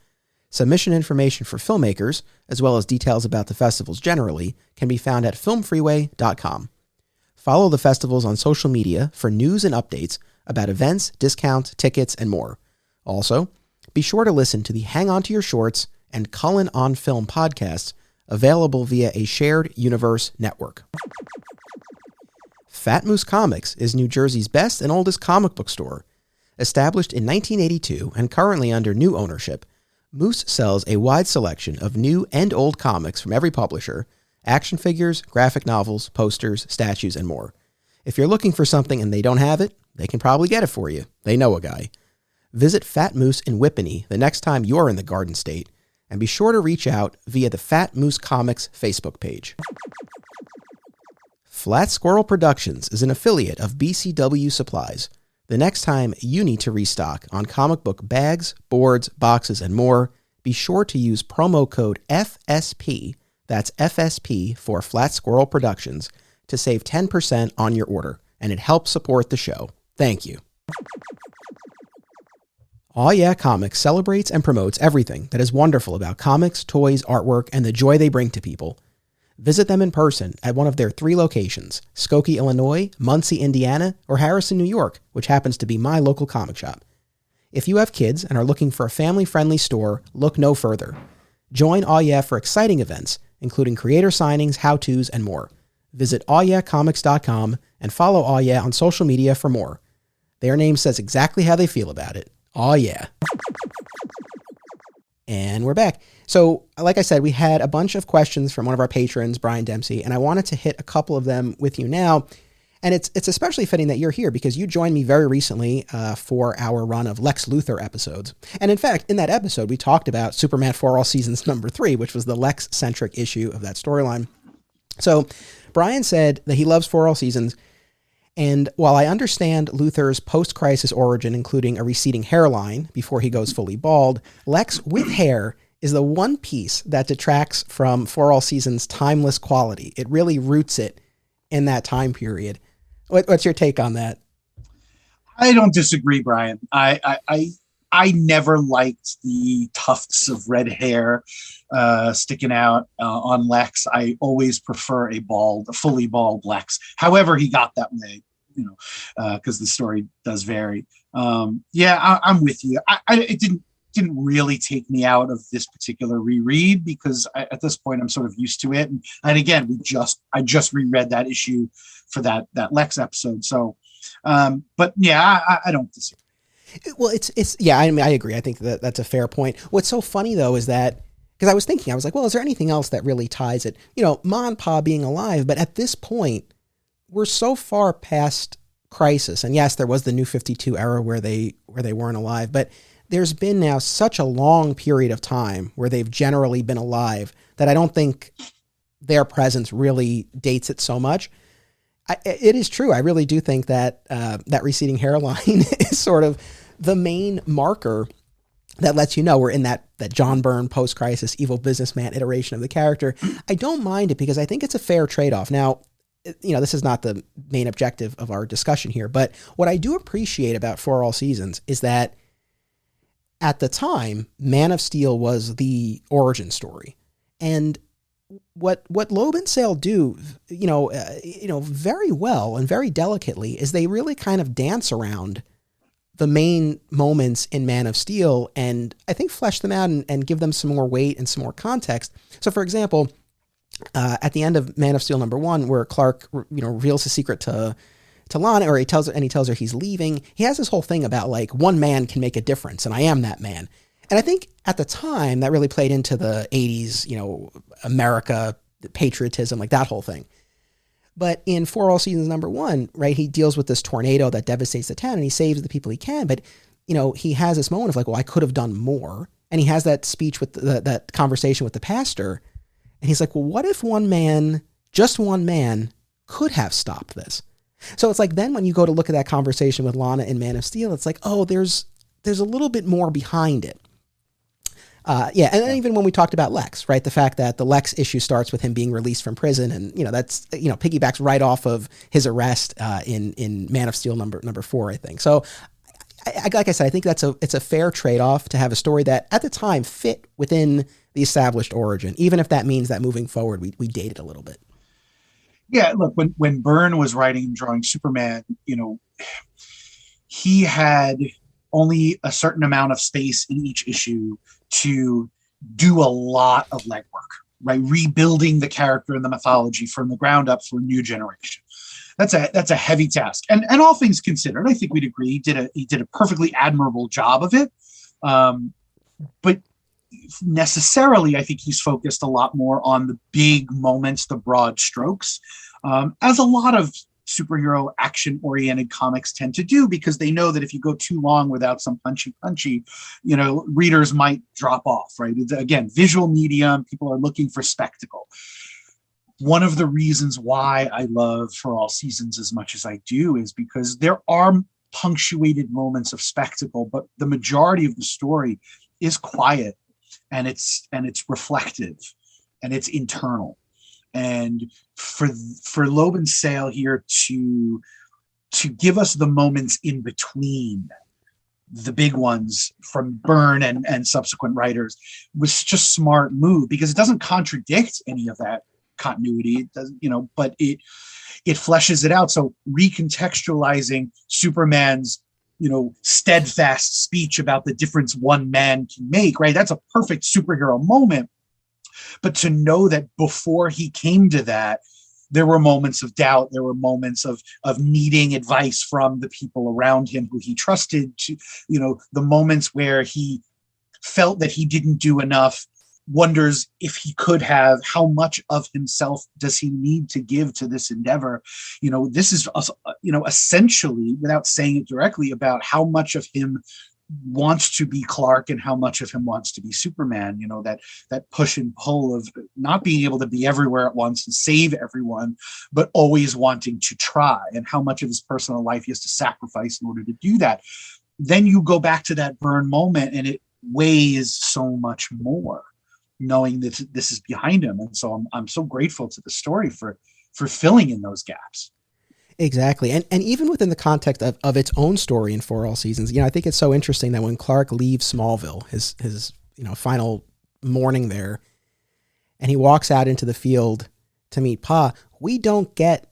Submission information for filmmakers, as well as details about the festivals generally, can be found at filmfreeway.com. Follow the festivals on social media for news and updates about events, discounts, tickets, and more. Also, be sure to listen to the Hang On to Your Shorts and Cullen on Film podcasts, available via a shared universe network. Fat Moose Comics is New Jersey's best and oldest comic book store. Established in 1982 and currently under new ownership, Moose sells a wide selection of new and old comics from every publisher, action figures, graphic novels, posters, statues, and more. If you're looking for something and they don't have it, they can probably get it for you. They know a guy. Visit Fat Moose in Whippany the next time you're in the Garden State, and be sure to reach out via the Fat Moose Comics Facebook page. Flat Squirrel Productions is an affiliate of BCW Supplies. The next time you need to restock on comic book bags, boards, boxes, and more, be sure to use promo code FSP, that's FSP for Flat Squirrel Productions, to save 10% on your order, and it helps support the show. Thank you. Aw Yeah Comics celebrates and promotes everything that is wonderful about comics, toys, artwork, and the joy they bring to people. Visit them in person at one of their 3 locations, Skokie, Illinois, Muncie, Indiana, or Harrison, New York, which happens to be my local comic shop. If you have kids and are looking for a family-friendly store, look no further. Join Aw Yeah for exciting events, including creator signings, how-tos, and more. Visit awyeahcomics.com and follow Aw Yeah on social media for more. Their name says exactly how they feel about it. Aw Yeah. And we're back. So, like I said, we had a bunch of questions from one of our patrons, Brian Dempsey, and I wanted to hit a couple of them with you now. And it's especially fitting that you're here because you joined me very recently for our run of Lex Luthor episodes. And in fact, in that episode, we talked about Superman for All Seasons number 3, which was the Lex-centric issue of that storyline. So Brian said that he loves For All Seasons. And while I understand Luthor's post-crisis origin, including a receding hairline before he goes fully bald, Lex with hair is the one piece that detracts from For All Seasons' timeless quality. It really roots it in that time period. What's your take on that? I don't disagree, Brian. I never liked the tufts of red hair sticking out on Lex. I always prefer a fully bald Lex. However, he got that way, because the story does vary. Yeah, I'm with you. It didn't really take me out of this particular reread because at this point I'm sort of used to it. And again, I just reread that issue for that Lex episode. So, but yeah, I don't disagree. Well, it's yeah, I mean, I agree. I think that's a fair point. What's so funny though is that, because I was like, well, is there anything else that really ties it? Ma and Pa being alive, but at this point, we're so far past Crisis. And yes, there was the New 52 era where they weren't alive, but there's been now such a long period of time where they've generally been alive that I don't think their presence really dates it so much. It is true. I really do think that that receding hairline is sort of the main marker that lets you know we're in that John Byrne post-crisis evil businessman iteration of the character. I don't mind it because I think it's a fair trade-off. Now, this is not the main objective of our discussion here, but what I do appreciate about For All Seasons is that at the time, Man of Steel was the origin story. And what Loeb and Sale do, very well and very delicately is they really kind of dance around the main moments in Man of Steel and I think flesh them out and give them some more weight and some more context. So for example, at the end of Man of Steel #1, where Clark, reveals his secret to Lana, or he tells her he's leaving, he has this whole thing about like one man can make a difference and I am that man. And I think at the time that really played into the 80s, America, patriotism, like that whole thing. But in For All Seasons #1, right, he deals with this tornado that devastates the town and he saves the people he can. But, he has this moment of like, well, I could have done more. And he has that speech with that conversation with the pastor. And he's like, well, what if just one man could have stopped this? So it's like, then when you go to look at that conversation with Lana in Man of Steel, it's like, oh, there's a little bit more behind it. And then even when we talked about Lex, right, the fact that the Lex issue starts with him being released from prison and, that's, piggybacks right off of his arrest in Man of Steel number 4, I think. So like I said, I think it's a fair trade-off to have a story that at the time fit within the established origin, even if that means that moving forward we date it a little bit. Yeah, look, when Byrne was writing and drawing Superman, he had only a certain amount of space in each issue to do a lot of legwork, right? Rebuilding the character and the mythology from the ground up for a new generation. That's a heavy task. And all things considered, I think we'd agree he did a perfectly admirable job of it. But necessarily, I think he's focused a lot more on the big moments, the broad strokes, as a lot of superhero action-oriented comics tend to do, because they know that if you go too long without some punchy, readers might drop off, right? It's, again, visual medium, people are looking for spectacle. One of the reasons why I love For All Seasons as much as I do is because there are punctuated moments of spectacle, but the majority of the story is quiet, and it's reflective, and it's internal. And for Loeb and Sale here to give us the moments in between the big ones from Byrne and subsequent writers was just a smart move, because it doesn't contradict any of that continuity. It doesn't, but it fleshes it out. So recontextualizing Superman's steadfast speech about the difference one man can make, right? That's a perfect superhero moment. But to know that before he came to that, there were moments of doubt, there were moments of needing advice from the people around him who he trusted, to, the moments where he felt that he didn't do enough, wonders if he could have, how much of himself does he need to give to this endeavor. This is, essentially, without saying it directly, about how much of him wants to be Clark and how much of him wants to be Superman. That push and pull of not being able to be everywhere at once and save everyone, but always wanting to try, and how much of his personal life he has to sacrifice in order to do that. Then you go back to that Byrne moment, and it weighs so much more, knowing that this is behind him. And so I'm so grateful to the story for filling in those gaps. Exactly. And even within the context of its own story in For All Seasons, I think it's so interesting that when Clark leaves Smallville, his final morning there, and he walks out into the field to meet Pa, we don't get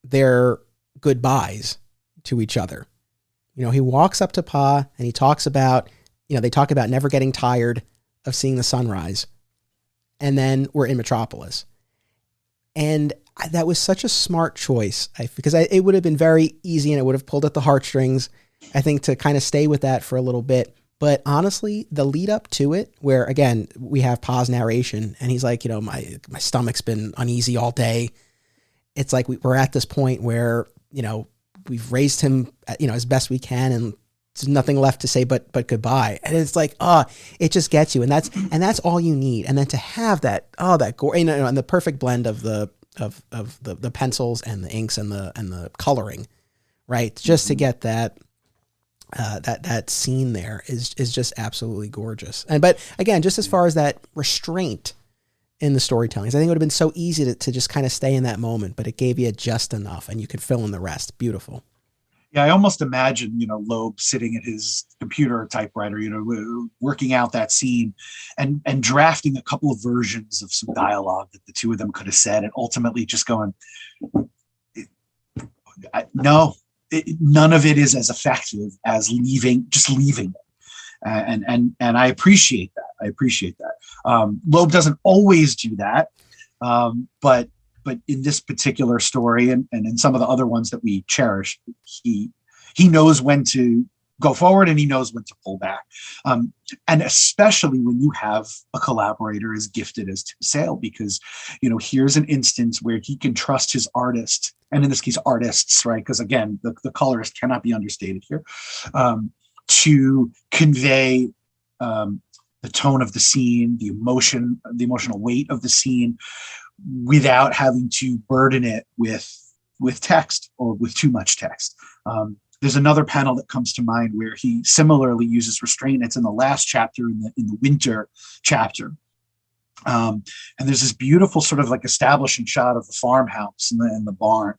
their goodbyes to each other. He walks up to Pa and he talks about, they talk about never getting tired of seeing the sunrise. And then we're in Metropolis. And that was such a smart choice, because it would have been very easy, and it would have pulled at the heartstrings, I think, to kind of stay with that for a little bit. But honestly, the lead up to it, where again, we have Pa's narration and he's like, my stomach's been uneasy all day. It's like we're at this point where, we've raised him, as best we can, and there's nothing left to say but goodbye. And it's like, it just gets you. And that's all you need. And then to have that gore, and the perfect blend of the pencils and the inks and the coloring, right? Just to get that scene there is just absolutely gorgeous. But again, just as far as that restraint in the storytelling, I think it would have been so easy to just kind of stay in that moment, but it gave you just enough, and you could fill in the rest. Beautiful. Yeah, I almost imagine, Loeb sitting at his computer or typewriter, working out that scene and drafting a couple of versions of some dialogue that the two of them could have said, and ultimately just going, no, none of it is as effective as leaving it. And I appreciate that. Loeb doesn't always do that, but in this particular story and in some of the other ones that we cherish, he knows when to go forward and he knows when to pull back. And especially when you have a collaborator as gifted as Tim Sale, because, here's an instance where he can trust his artist, and in this case, artists, right? Because again, the colorist cannot be understated here, to convey the tone of the scene, the emotional weight of the scene, without having to burden it with text or with too much text. There's another panel that comes to mind where he similarly uses restraint. It's in the last chapter, in the winter chapter. And there's this beautiful sort of like establishing shot of the farmhouse and the barn,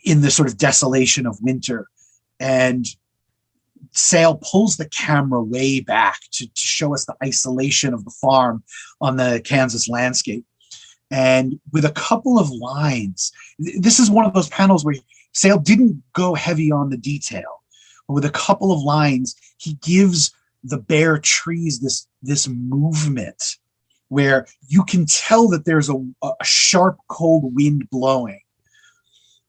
in the sort of desolation of winter. and Sale pulls the camera way back to show us the isolation of the farm on the Kansas landscape. And with a couple of lines, this is one of those panels where Sale didn't go heavy on the detail, but with a couple of lines, he gives the bare trees this movement where you can tell that there's a sharp, cold wind blowing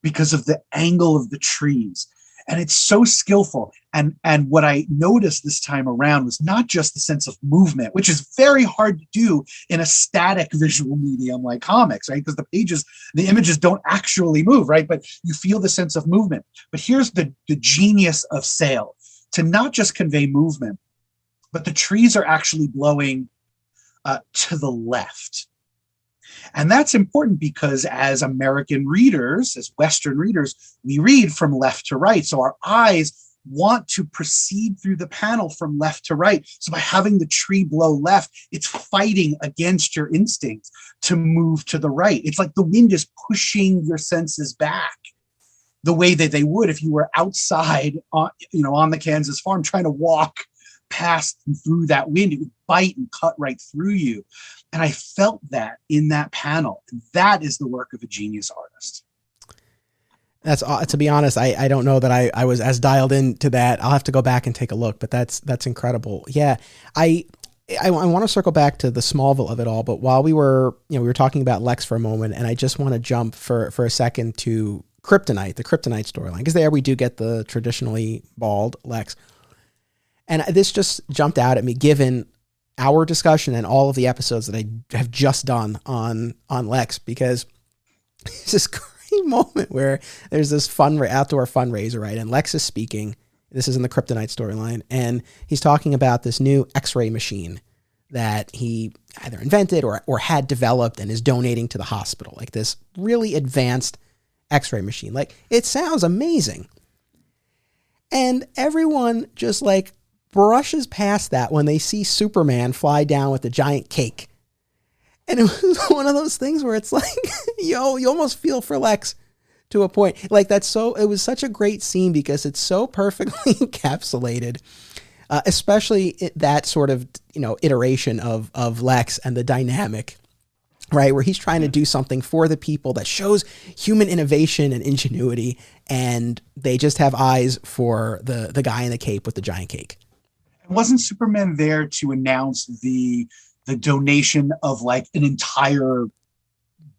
because of the angle of the trees. And it's so skillful. And what I noticed this time around was not just the sense of movement, which is very hard to do in a static visual medium like comics, right? Because the images don't actually move, right? But you feel the sense of movement. But here's the genius of Sale, to not just convey movement, but the trees are actually blowing to the left. And that's important because as American readers, as Western readers, we read from left to right. So our eyes want to proceed through the panel from left to right. So by having the tree blow left, it's fighting against your instincts to move to the right. It's like the wind is pushing your senses back the way that they would if you were outside on the Kansas farm trying to walk past and through that wind. It would bite and cut right through you. And I felt that in that panel. That is the work of a genius artist. That's, to be honest, I don't know that I was as dialed into that. I'll have to go back and take a look, but that's incredible. Yeah. I want to circle back to the Smallville of it all, but while we were talking about Lex for a moment, and I just want to jump for a second to Kryptonite, the Kryptonite storyline, because there we do get the traditionally bald Lex. And this just jumped out at me, given our discussion and all of the episodes that I have just done on Lex, because it's this great moment where there's this outdoor fundraiser, right? And Lex is speaking. This is in the Kryptonite storyline. And he's talking about this new X-ray machine that he either invented or had developed and is donating to the hospital. Like this really advanced X-ray machine. Like, it sounds amazing. And everyone just like brushes past that when they see Superman fly down with a giant cake. And it was one of those things where it's like, you almost feel for Lex to a point. Like it was such a great scene because it's so perfectly encapsulated, especially that sort of, iteration of Lex and the dynamic, right? Where he's trying to do something for the people that shows human innovation and ingenuity. And they just have eyes for the guy in the cape with the giant cake. Wasn't Superman there to announce the donation of like an entire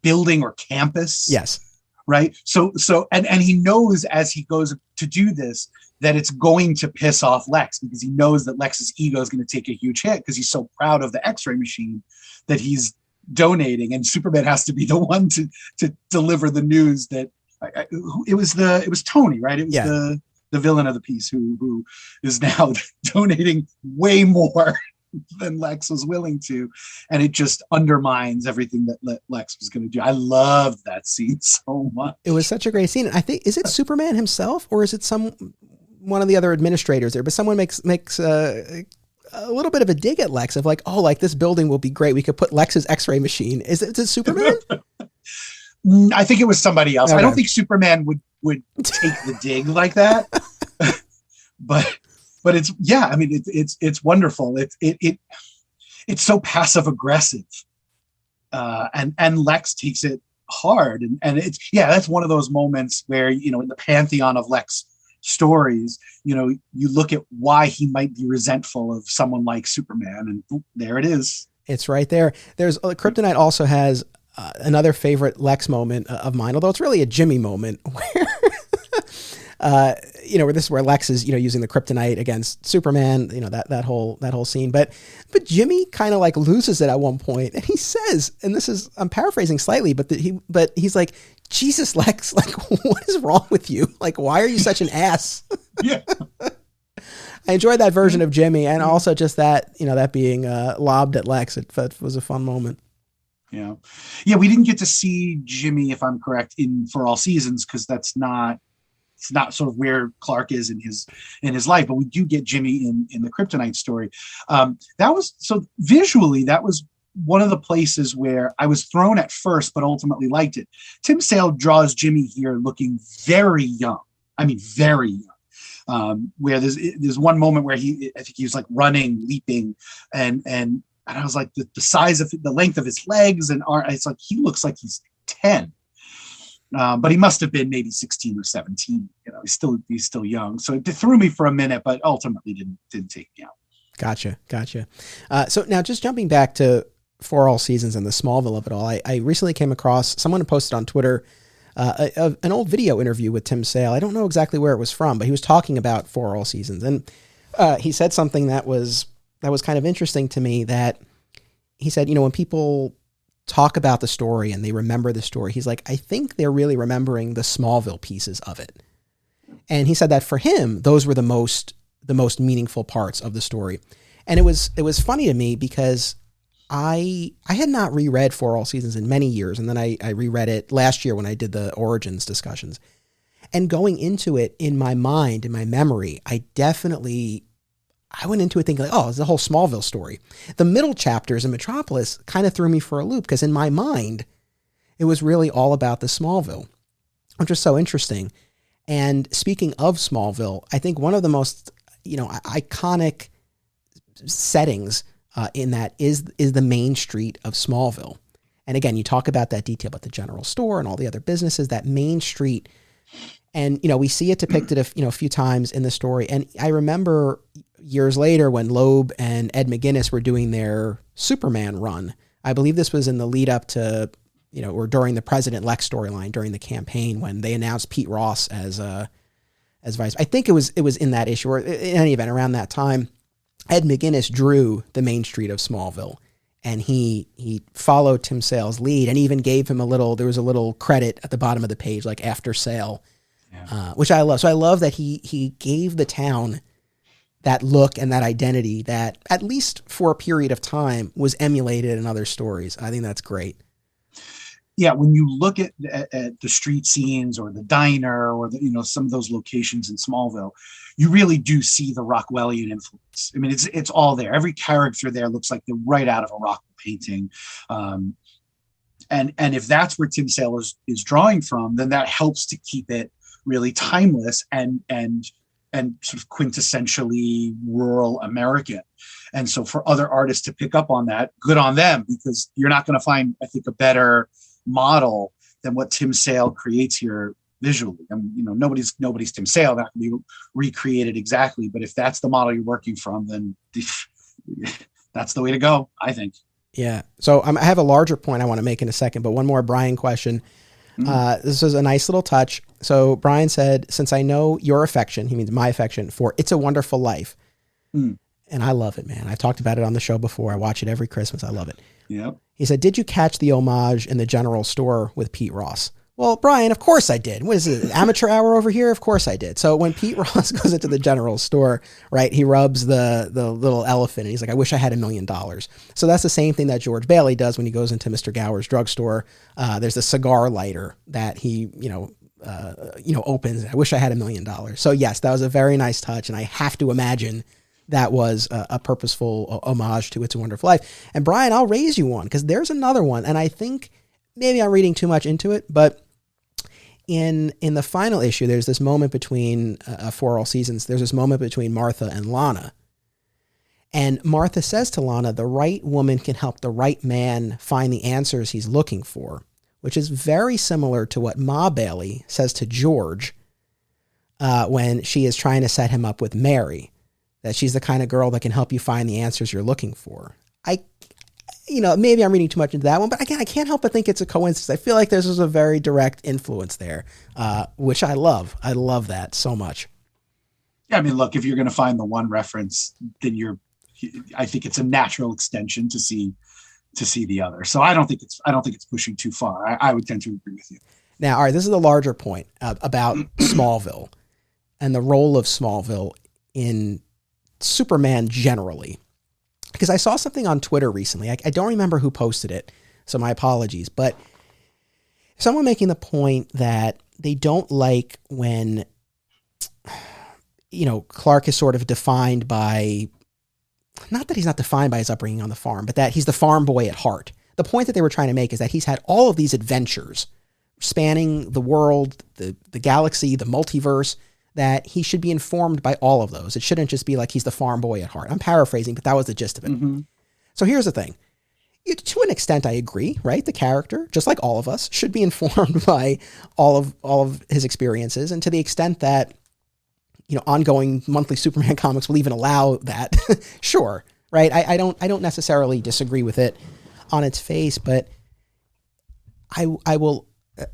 building or campus? Yes. Right. So and he knows as he goes to do this that it's going to piss off Lex, because he knows that Lex's ego is going to take a huge hit because he's so proud of the X-ray machine that he's donating, and Superman has to be the one to deliver the news that it was Tony, right? It was the villain of the piece who is now donating way more than Lex was willing to, and it just undermines everything that Lex was going to do. I loved that scene so much. It was such a great scene. I think, is it Superman himself or is it one of the other administrators there? But someone makes a little bit of a dig at Lex of like, oh, like this building will be great. We could put Lex's X-ray machine. Is it Superman? I think it was somebody else. Okay. I don't think Superman would take the dig like that. But it's, yeah, I mean, it's wonderful. It's so passive aggressive. And Lex takes it hard. And it's, yeah, that's one of those moments where, in the pantheon of Lex stories, you look at why he might be resentful of someone like Superman, and there it is. It's right there. There's Kryptonite also has another favorite Lex moment of mine, although it's really a Jimmy moment where, where this is where Lex is, using the Kryptonite against Superman, that whole scene. But Jimmy kind of like loses it at one point, and he says, and this is, I'm paraphrasing slightly, but he's like, Jesus, Lex, like, what is wrong with you? Like, why are you such an ass? Yeah. I enjoyed that version of Jimmy, and also just that, that being lobbed at Lex. It was a fun moment. Yeah. We didn't get to see Jimmy, if I'm correct, for all seasons, because it's not sort of where Clark is in his life, but we do get Jimmy in the Kryptonite story. Visually, that was one of the places where I was thrown at first, but ultimately liked it. Tim Sale draws Jimmy here looking very young. I mean, very young. where there's one moment where I think he was like running, leaping, and I was like, the size of the length of his legs and arm, it's like he looks like he's 10. But he must have been maybe 16 or 17. He's still young. So it threw me for a minute, but ultimately didn't take me out. Gotcha. So now just jumping back to For All Seasons and the Smallville of it all, I recently came across someone who posted on Twitter an old video interview with Tim Sale. I don't know exactly where it was from, but he was talking about For All Seasons, and he said something that was kind of interesting to me. That he said, when people talk about the story and they remember the story, he's like, I think they're really remembering the Smallville pieces of it. And he said that for him, those were the most meaningful parts of the story. And it was funny to me because I had not reread For All Seasons in many years. And then I reread it last year when I did the Origins discussions. And going into it in my mind, in my memory, I went into it thinking like, oh, it's the whole Smallville story. The middle chapters in Metropolis kind of threw me for a loop because in my mind, it was really all about the Smallville, which was so interesting. And speaking of Smallville, I think one of the most, iconic settings in that is the main street of Smallville. And again, you talk about that detail about the general store and all the other businesses, that main street. And, we see it depicted a few times in the story. And I remember years later when Loeb and Ed McGuinness were doing their Superman run, I believe this was in the lead up to, or during the President Lex storyline during the campaign when they announced Pete Ross as vice. I think it was in that issue, or in any event around that time, Ed McGuinness drew the main street of Smallville, and he followed Tim Sale's lead and even gave him there was a little credit at the bottom of the page, like after Sale, which I love. So I love that he gave the town that look and that identity that, at least for a period of time, was emulated in other stories. I think that's great. Yeah, when you look at the street scenes or the diner or some of those locations in Smallville, you really do see the Rockwellian influence. I mean, it's all there. Every character there looks like they're right out of a Rockwell painting. And if that's where Tim Sale is drawing from, then that helps to keep it really timeless and sort of quintessentially rural American. And so for other artists to pick up on that, good on them, because you're not going to find, I think, a better model than what Tim Sale creates here visually. I mean, nobody's Tim Sale, that can be recreated exactly, but if that's the model you're working from, then that's the way to go, I think. Yeah. So I have a larger point I want to make in a second, but one more Brian question. This was a nice little touch. So Brian said, since I know your affection, he means my affection for It's a Wonderful Life. And I love it, man. I've talked about it on the show before. I watch it every Christmas. I love it. Yep. He said, did you catch the homage in the general store with Pete Ross? Well, Brian, of course I did. What is it, amateur hour over here? Of course I did. So when Pete Ross goes into the general store, right, he rubs the little elephant and he's like, I wish I had $1 million. So that's the same thing that George Bailey does when he goes into Mr. Gower's drugstore. There's a cigar lighter that he, opens. I wish I had $1 million. So yes, that was a very nice touch. And I have to imagine that was a purposeful homage to It's a Wonderful Life. And Brian, I'll raise you one because there's another one. And I think maybe I'm reading too much into it, but in the final issue, there's this moment between For All Seasons. There's this moment between Martha and Lana. And Martha says to Lana, the right woman can help the right man find the answers he's looking for, which is very similar to what Ma Bailey says to George when she is trying to set him up with Mary, that she's the kind of girl that can help you find the answers you're looking for. Maybe I'm reading too much into that one, but again, I can't help but think it's a coincidence. I feel like this was a very direct influence there, which I love. I love that so much. Yeah, I mean, look, if you're going to find the one reference, then I think it's a natural extension to see the other. So I don't think it's pushing too far. I would tend to agree with you. Now, all right, this is the larger point about Smallville and the role of Smallville in Superman generally. Because I saw something on Twitter recently. I don't remember who posted it, so my apologies. But someone making the point that they don't like when, Clark is sort of defined by, not that he's not defined by his upbringing on the farm, but that he's the farm boy at heart. The point that they were trying to make is that he's had all of these adventures spanning the world, the galaxy, the multiverse, that he should be informed by all of those. It shouldn't just be like he's the farm boy at heart. I'm paraphrasing, but that was the gist of it. Mm-hmm. So here's the thing. To an extent, I agree, right? The character, just like all of us, should be informed by all of his experiences. And to the extent that, ongoing monthly Superman comics will even allow that, sure, right? I don't necessarily disagree with it on its face, but I will,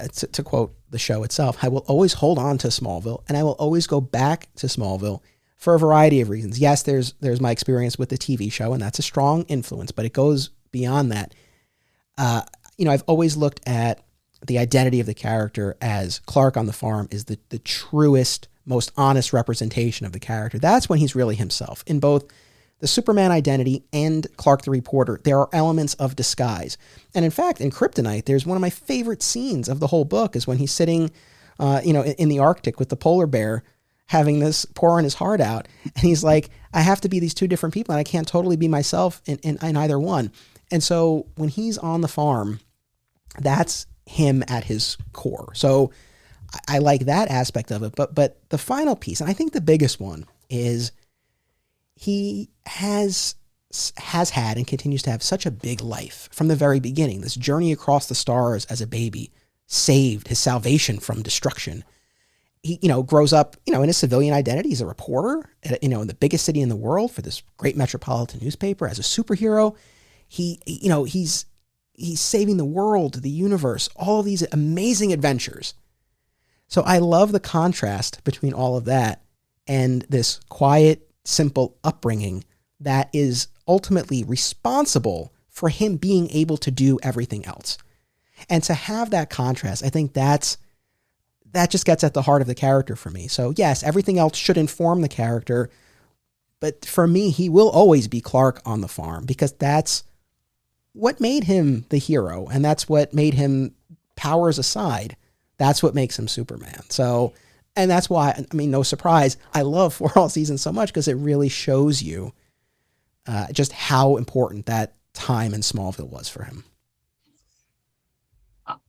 to quote the show itself, I will always hold on to Smallville, and I will always go back to Smallville for a variety of reasons. Yes, there's my experience with the TV show, and that's a strong influence, but it goes beyond that. I've always looked at the identity of the character as Clark on the farm is the truest, most honest representation of the character. That's when he's really himself. In both the Superman identity and Clark the Reporter, there are elements of disguise. And in fact, in Kryptonite, there's one of my favorite scenes of the whole book is when he's sitting, in the Arctic with the polar bear, having this pouring his heart out. And he's like, I have to be these two different people, and I can't totally be myself in either one. And so when he's on the farm, that's him at his core. So I like that aspect of it. But the final piece, and I think the biggest one, is he has had and continues to have such a big life from the very beginning. This journey across the stars as a baby saved his salvation from destruction. He, grows up, in a civilian identity. He's a reporter, in the biggest city in the world for this great metropolitan newspaper as a superhero. He's saving the world, the universe, all of these amazing adventures. So I love the contrast between all of that and this quiet, simple upbringing that is ultimately responsible for him being able to do everything else. And to have that contrast, I think that just gets at the heart of the character for me. So yes, everything else should inform the character, but for me, he will always be Clark on the farm because that's what made him the hero, and that's what made him, powers aside, that's what makes him Superman. So, and that's why, no surprise, I love For All Seasons so much because it really shows you just how important that time in Smallville was for him.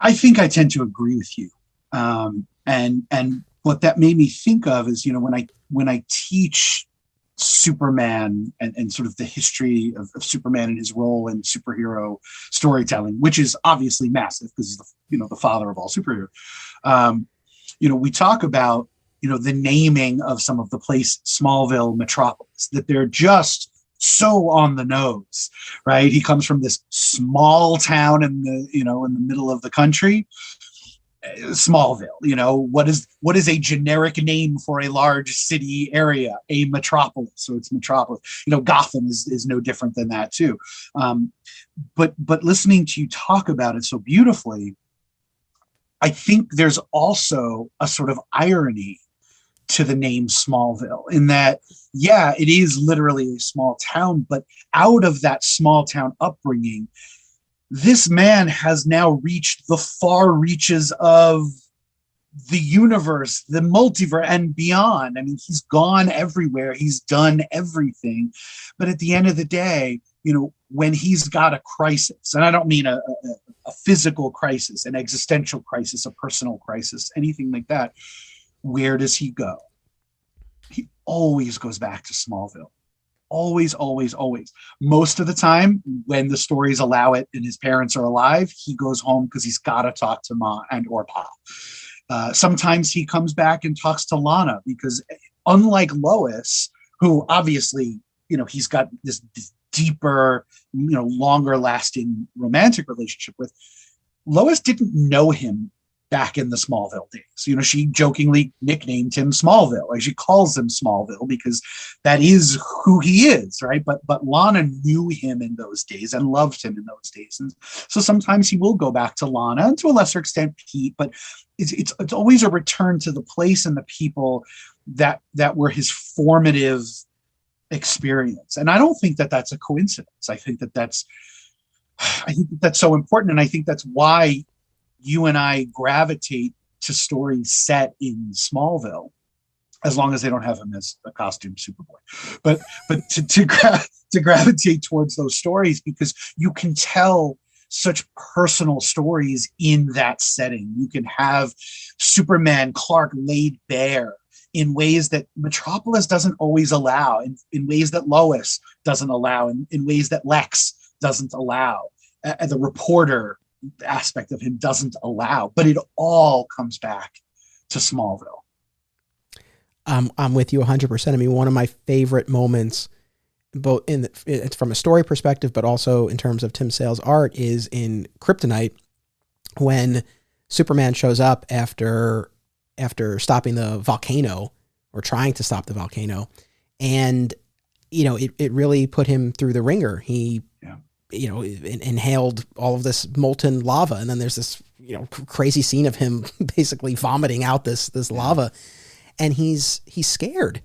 I think I tend to agree with you. And what that made me think of is, when I teach Superman and sort of the history of Superman and his role in superhero storytelling, which is obviously massive because he's the father of all superheroes. We talk about, the naming of some of the place, Smallville, Metropolis, that they're just so on the nose, right? He comes from this small town in the middle of the country. Smallville, what is a generic name for a large city area? A metropolis. So it's metropolis. Gotham is no different than that too. But listening to you talk about it so beautifully, I think there's also a sort of irony to the name Smallville in that, yeah, it is literally a small town, but out of that small town upbringing, this man has now reached the far reaches of the universe, the multiverse, and beyond. He's gone everywhere. He's done everything. But at the end of the day, when he's got a crisis, and I don't mean a physical crisis, an existential crisis, a personal crisis, anything like that, where does he go? He always goes back to Smallville. Always, always, always. Most of the time, when the stories allow it and his parents are alive, he goes home because he's got to talk to Ma and or Pa. Sometimes he comes back and talks to Lana because, unlike Lois, who obviously, he's got this deeper, longer lasting romantic relationship with, Lois didn't know him back in the Smallville days. She jokingly nicknamed him Smallville. Like, she calls him Smallville because that is who he is, right? But Lana knew him in those days and loved him in those days. And so sometimes he will go back to Lana, and to a lesser extent Pete, but it's always a return to the place and the people that were his formative experience. And I don't think that that's a coincidence. I think that's so important. And I think that's why you and I gravitate to stories set in Smallville, as long as they don't have him as a costume Superboy. But to gravitate towards those stories, because you can tell such personal stories in that setting. You can have Superman, Clark laid bare in ways that Metropolis doesn't always allow, in ways that Lois doesn't allow, in ways that Lex doesn't allow, the reporter aspect of him doesn't allow. But it all comes back to Smallville. I'm with you 100%. I mean, one of my favorite moments, both it's from a story perspective, but also in terms of Tim Sale's art, is in Kryptonite, when Superman shows up after stopping the volcano, or trying to stop the volcano. And, you know, it really put him through the ringer. He, you know, inhaled all of this molten lava. And then there's this, you know, crazy scene of him basically vomiting out this lava. And he's scared.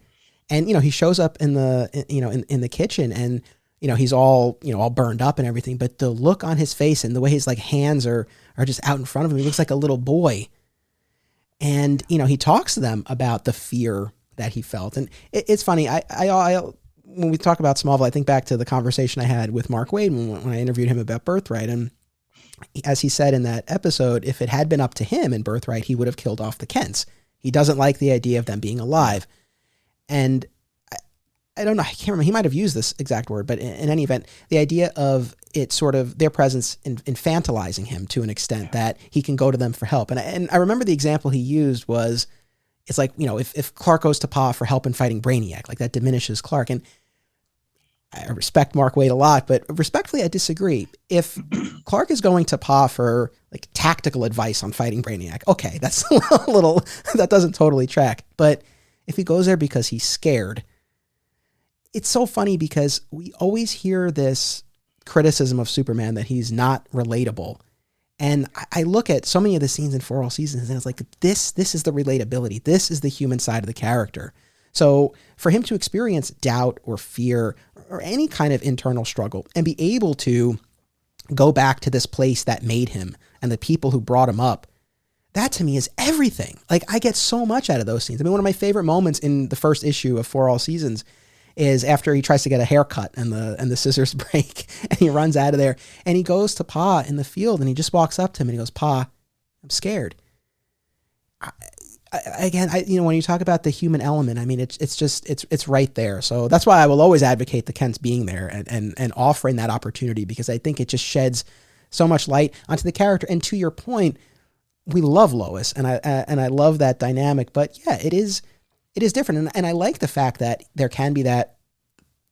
And, you know, he shows up in the kitchen, and, you know, he's all burned up and everything, but the look on his face and the way his like hands are just out in front of him, he looks like a little boy. And, you know, he talks to them about the fear that he felt. And it's funny. I when we talk about Smallville, I think back to the conversation I had with Mark Waid when I interviewed him about Birthright. And as he said in that episode, if it had been up to him in Birthright, he would have killed off the Kents. He doesn't like the idea of them being alive. And I don't know, I can't remember, he might have used this exact word, but in any event, the idea of it sort of their presence infantilizing him to an extent that he can go to them for help. And I remember the example he used was, it's like, you know, if Clark goes to Pa for help in fighting Brainiac, like that diminishes Clark. And I respect Mark Waid a lot, but respectfully, I disagree. If Clark is going to Pa for like tactical advice on fighting Brainiac, okay, that's a little, that doesn't totally track. But if he goes there because he's scared, it's so funny because we always hear this criticism of Superman that he's not relatable. And I look at so many of the scenes in For All Seasons, and it's like, this is the relatability. This is the human side of the character. So for him to experience doubt or fear or any kind of internal struggle and be able to go back to this place that made him and the people who brought him up, that to me is everything. Like, I get so much out of those scenes. I mean, one of my favorite moments in the first issue of For All Seasons is after he tries to get a haircut and the scissors break and he runs out of there and he goes to Pa in the field and he just walks up to him and he goes, "Pa, I'm scared." Again, when you talk about the human element, I mean, it's right there. So that's why I will always advocate the Kents being there and offering that opportunity, because I think it just sheds so much light onto the character. And to your point, we love Lois and I love that dynamic, but yeah, it is different. And I like the fact that there can be that,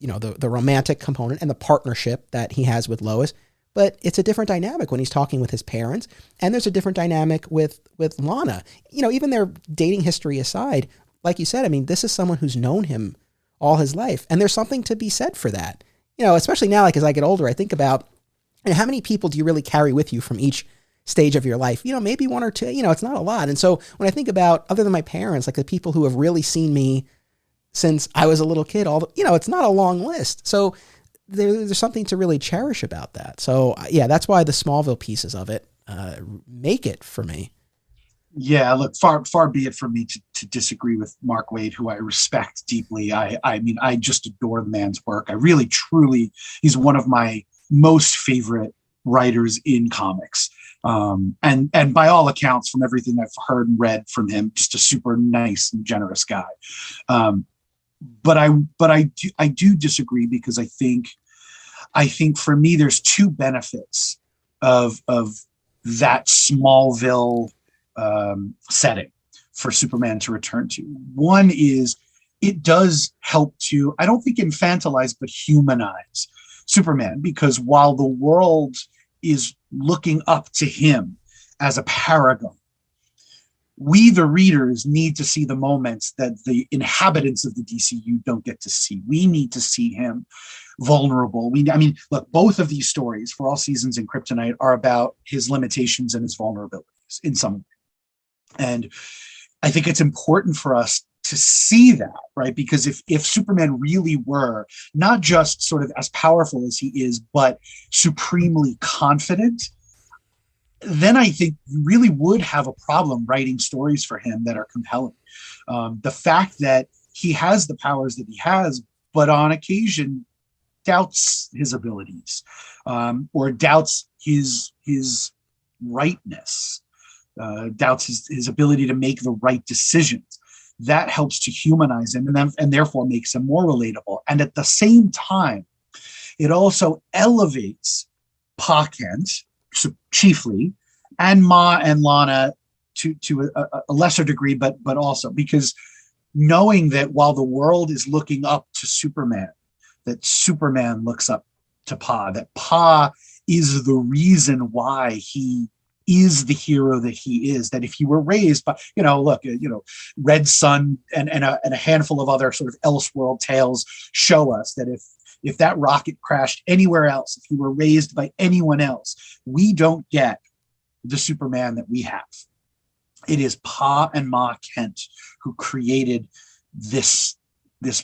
you know, the romantic component and the partnership that he has with Lois, but it's a different dynamic when he's talking with his parents. And there's a different dynamic with Lana, you know, even their dating history aside, like you said, I mean, this is someone who's known him all his life. And there's something to be said for that, you know, especially now, like as I get older, I think about, you know, how many people do you really carry with you from each stage of your life? You know, maybe one or two, you know, it's not a lot. And so when I think about, other than my parents, like the people who have really seen me since I was a little kid, you know, it's not a long list. So there's something to really cherish about that. So yeah, that's why the Smallville pieces of it make it for me. Yeah, look, far be it from me to disagree with Mark Waid, who I respect deeply. I mean, I just adore the man's work. I really, truly, he's one of my most favorite writers in comics. And by all accounts, from everything I've heard and read from him, just a super nice and generous guy. But I do disagree, because I think for me, there's two benefits of that Smallville setting for Superman to return to. One is it does help to, I don't think infantilize, but humanize Superman, because while the world is looking up to him as a paragon, we, the readers, need to see the moments that the inhabitants of the DCU don't get to see. We need to see him vulnerable. I mean, look, both of these stories, For All Seasons and Kryptonite, are about his limitations and his vulnerabilities in some way. And I think it's important for us to see that, right? Because if Superman really were not just sort of as powerful as he is, but supremely confident, then I think you really would have a problem writing stories for him that are compelling. The fact that he has the powers that he has, but on occasion doubts his abilities, or doubts his rightness, doubts his ability to make the right decisions. that helps to humanize him and therefore makes him more relatable. And at the same time, it also elevates Pa Kent, chiefly, and Ma and Lana to a lesser degree, but also because knowing that while the world is looking up to Superman, that Superman looks up to Pa, that Pa is the reason why he is the hero that he is, that if he were raised by, Red Sun and a handful of other sort of Elseworld tales show us that if that rocket crashed anywhere else, if he were raised by anyone else, we don't get the Superman that we have. It is Pa and Ma Kent who created this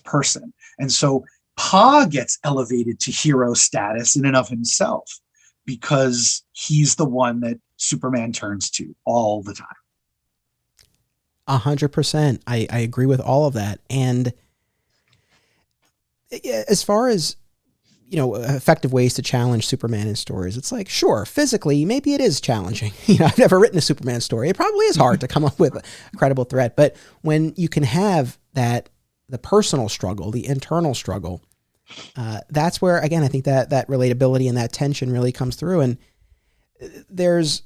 person. And so Pa gets elevated to hero status in and of himself because he's the one that Superman turns to all the time. 100%. I agree with all of that. And as far as, effective ways to challenge Superman in stories, it's like, sure, physically, maybe it is challenging. I've never written a Superman story. It probably is hard to come up with a credible threat. But when you can have that, the personal struggle, the internal struggle, that's where, again, I think that relatability and that tension really comes through. And there's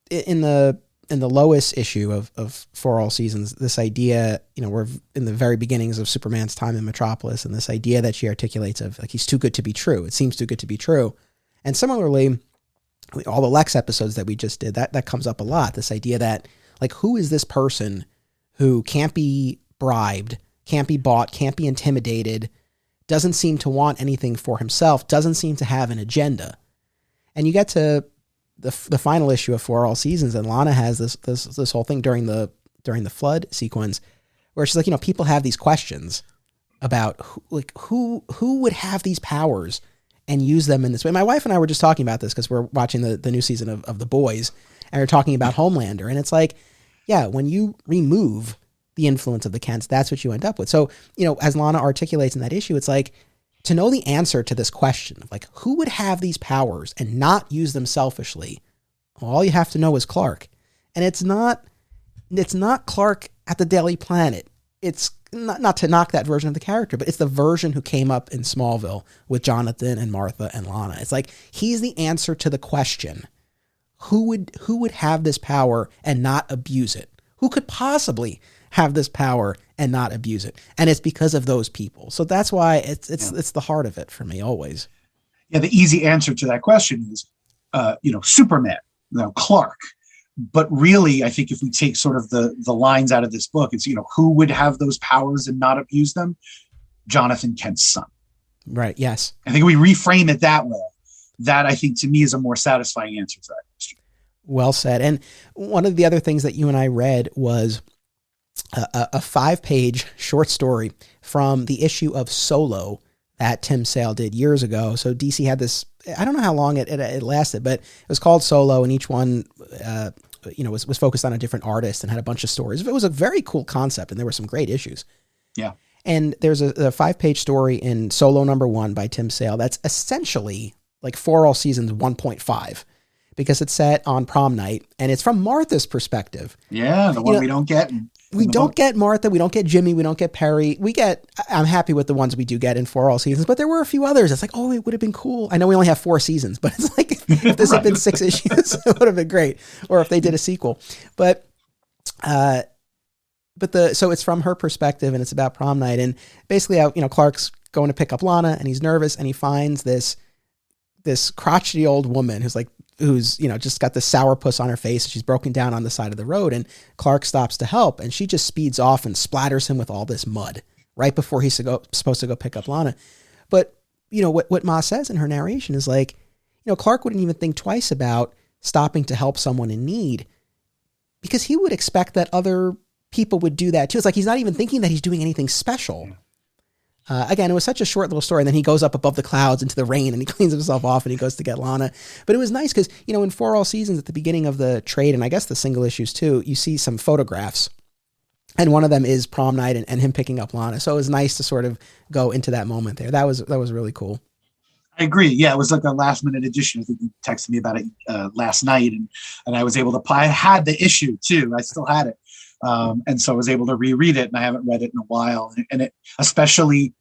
in the Lois issue of For All Seasons, this idea, we're in the very beginnings of Superman's time in Metropolis, and this idea that she articulates of like, he's too good to be true. It seems too good to be true. And similarly, all the Lex episodes that we just did, that comes up a lot. This idea that like, who is this person who can't be bribed, can't be bought, can't be intimidated, doesn't seem to want anything for himself, doesn't seem to have an agenda. And you get to the final issue of For All Seasons, and Lana has this whole thing during the flood sequence where she's like, people have these questions about who would have these powers and use them in this way. My wife and I were just talking about this because we're watching the new season of The Boys, and we're talking about Homelander, and it's like, yeah, when you remove the influence of the Kents, that's what you end up with. So, as Lana articulates in that issue, it's like, to know the answer to this question of like, who would have these powers and not use them selfishly? Well, all you have to know is Clark. And it's not Clark at the Daily Planet. It's not to knock that version of the character, but it's the version who came up in Smallville with Jonathan and Martha and Lana. It's like, he's the answer to the question. Who would have this power and not abuse it? Who could possibly have this power and not abuse it? And it's because of those people. So that's why it's the heart of it for me always. Yeah, the easy answer to that question is, Superman, Clark. But really, I think if we take sort of the lines out of this book, it's, who would have those powers and not abuse them? Jonathan Kent's son. Right. Yes. I think we reframe it that way. That, I think, to me, is a more satisfying answer to that question. Well said. And one of the other things that you and I read was a 5-page short story from the issue of Solo that Tim Sale did years ago. So DC had this, I don't know how long it lasted, but it was called Solo, and each one, was focused on a different artist and had a bunch of stories. It was a very cool concept, and there were some great issues. Yeah. And there's a 5-page story in Solo #1 by Tim Sale that's essentially like For All Seasons 1.5. because it's set on prom night and it's from Martha's perspective. Yeah, the one we don't get. We don't get Martha. We don't get Jimmy. We don't get Perry. I'm happy with the ones we do get in For All Seasons, but there were a few others. It's like, oh, it would have been cool. I know we only have 4 seasons, but it's like, if this had been 6 issues, it would have been great. Or if they did a sequel. But so it's from her perspective and it's about prom night. And basically, Clark's going to pick up Lana and he's nervous and he finds this crotchety old woman who's just got this sourpuss on her face. She's broken down on the side of the road, and Clark stops to help, and she just speeds off and splatters him with all this mud right before he's supposed to go pick up Lana. But what Ma says in her narration is like, Clark wouldn't even think twice about stopping to help someone in need because he would expect that other people would do that too. It's like he's not even thinking that he's doing anything special. Again, it was such a short little story. And then he goes up above the clouds into the rain and he cleans himself off and he goes to get Lana. But it was nice because, in For All Seasons at the beginning of the trade, and I guess the single issues too, you see some photographs. And one of them is prom night and him picking up Lana. So it was nice to sort of go into that moment there. That was really cool. I agree. Yeah, it was like a last minute addition. I think you texted me about it last night and I was able to I had the issue too. I still had it. And so I was able to reread it, and I haven't read it in a while. And it, especially,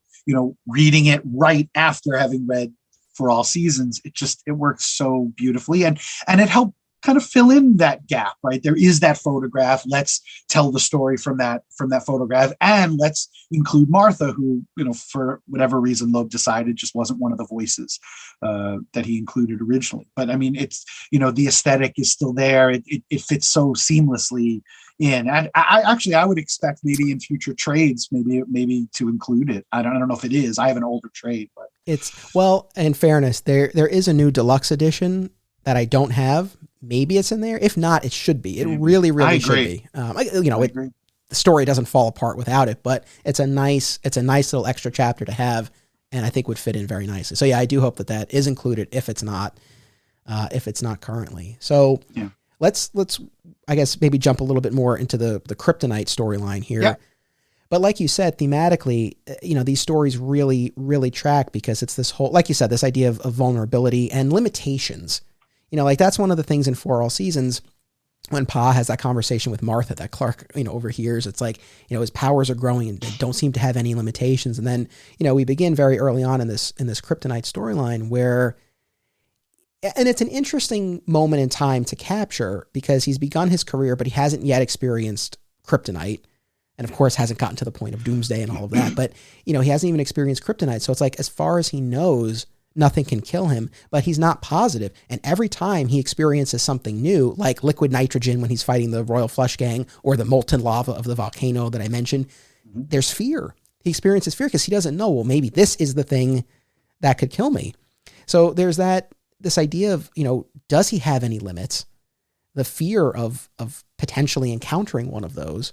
reading it right after having read For All Seasons, it works so beautifully, and it helped kind of fill in that gap, right? There is that photograph. Let's tell the story from that photograph, and let's include Martha, who, for whatever reason, Loeb decided just wasn't one of the voices that he included originally. But I mean, it's, the aesthetic is still there. It fits so seamlessly in. And I would expect maybe in future trades, maybe to include it. I don't know if it is. I have an older trade, but it's, well, in fairness, there is a new deluxe edition that I don't have. Maybe it's in there. If not, it should be. It really should be. I agree. The story doesn't fall apart without it, but it's a nice little extra chapter to have, and I think would fit in very nicely. So yeah, I do hope that is included if it's not currently. So yeah. Let's I guess maybe jump a little bit more into the Kryptonite storyline here. Yeah. But like you said, thematically, these stories really track, because it's this whole, like you said, this idea of vulnerability and limitations. That's one of the things in For All Seasons when Pa has that conversation with Martha that Clark, overhears. It's like, his powers are growing and don't seem to have any limitations. And then, we begin very early on in this Kryptonite storyline where, and it's an interesting moment in time to capture, because he's begun his career, but he hasn't yet experienced Kryptonite. And of course hasn't gotten to the point of doomsday and all of that, but he hasn't even experienced Kryptonite. So it's like, as far as he knows, nothing can kill him, but he's not positive. And every time he experiences something new, like liquid nitrogen when he's fighting the Royal Flush Gang, or the molten lava of the volcano that I mentioned, there's fear. He experiences fear because he doesn't know, well, maybe this is the thing that could kill me. So there's this idea of, does he have any limits? The fear of potentially encountering one of those.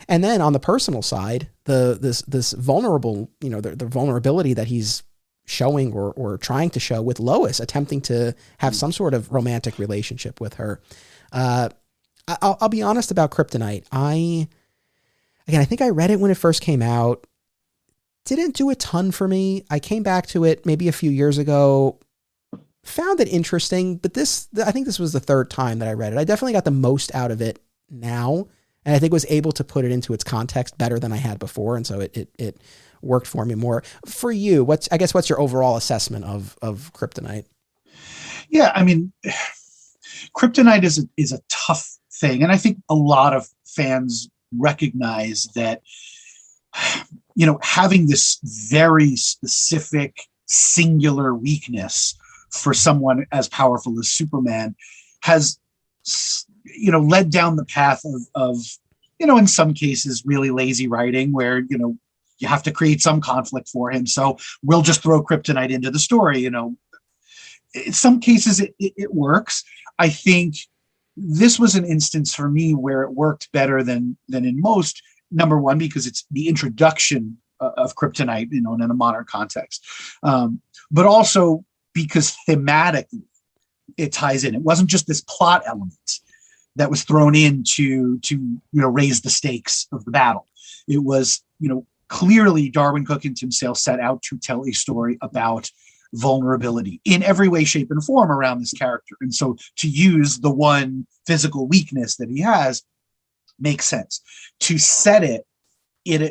And then on the personal side, this vulnerable, the vulnerability that he's showing or trying to show with Lois, attempting to have some sort of romantic relationship with her. I'll be honest about Kryptonite. I think I read it when it first came out. Didn't do a ton for me. I came back to it maybe a few years ago, found it interesting, but I think this was the third time that I read it. I definitely got the most out of it now, and I think was able to put it into its context better than I had before, and so it worked for me more. For you, what's your overall assessment of Kryptonite? Yeah, I mean, Kryptonite is a tough thing, and I think a lot of fans recognize that, having this very specific, singular weakness for someone as powerful as Superman has, led down the path of in some cases, really lazy writing where, you have to create some conflict for him. So we'll just throw Kryptonite into the story. In some cases it works. I think this was an instance for me where it worked better than in most. Number one, because it's the introduction of Kryptonite, in a modern context. But also because thematically it ties in. It wasn't just this plot element that was thrown in to raise the stakes of the battle. It was, clearly Darwyn Cooke and Tim Sale set out to tell a story about vulnerability in every way, shape, and form around this character. And so to use the one physical weakness that he has makes sense. To set it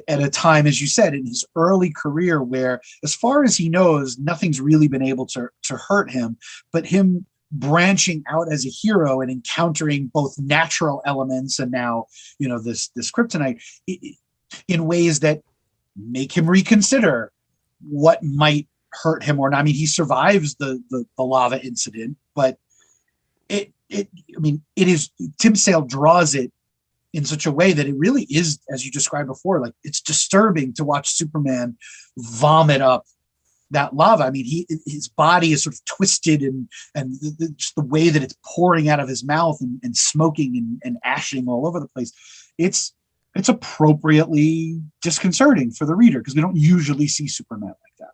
at a time, as you said, in his early career where, as far as he knows, nothing's really been able to hurt him, but him branching out as a hero and encountering both natural elements and now, this Kryptonite in ways that make him reconsider what might hurt him or not. I mean, he survives the lava incident, but it is, Tim Sale draws it in such a way that it really is, as you described before, like it's disturbing to watch Superman vomit up that lava. I mean, his body is sort of twisted and just the way that it's pouring out of his mouth and smoking and ashing all over the place. It's appropriately disconcerting for the reader because we don't usually see Superman like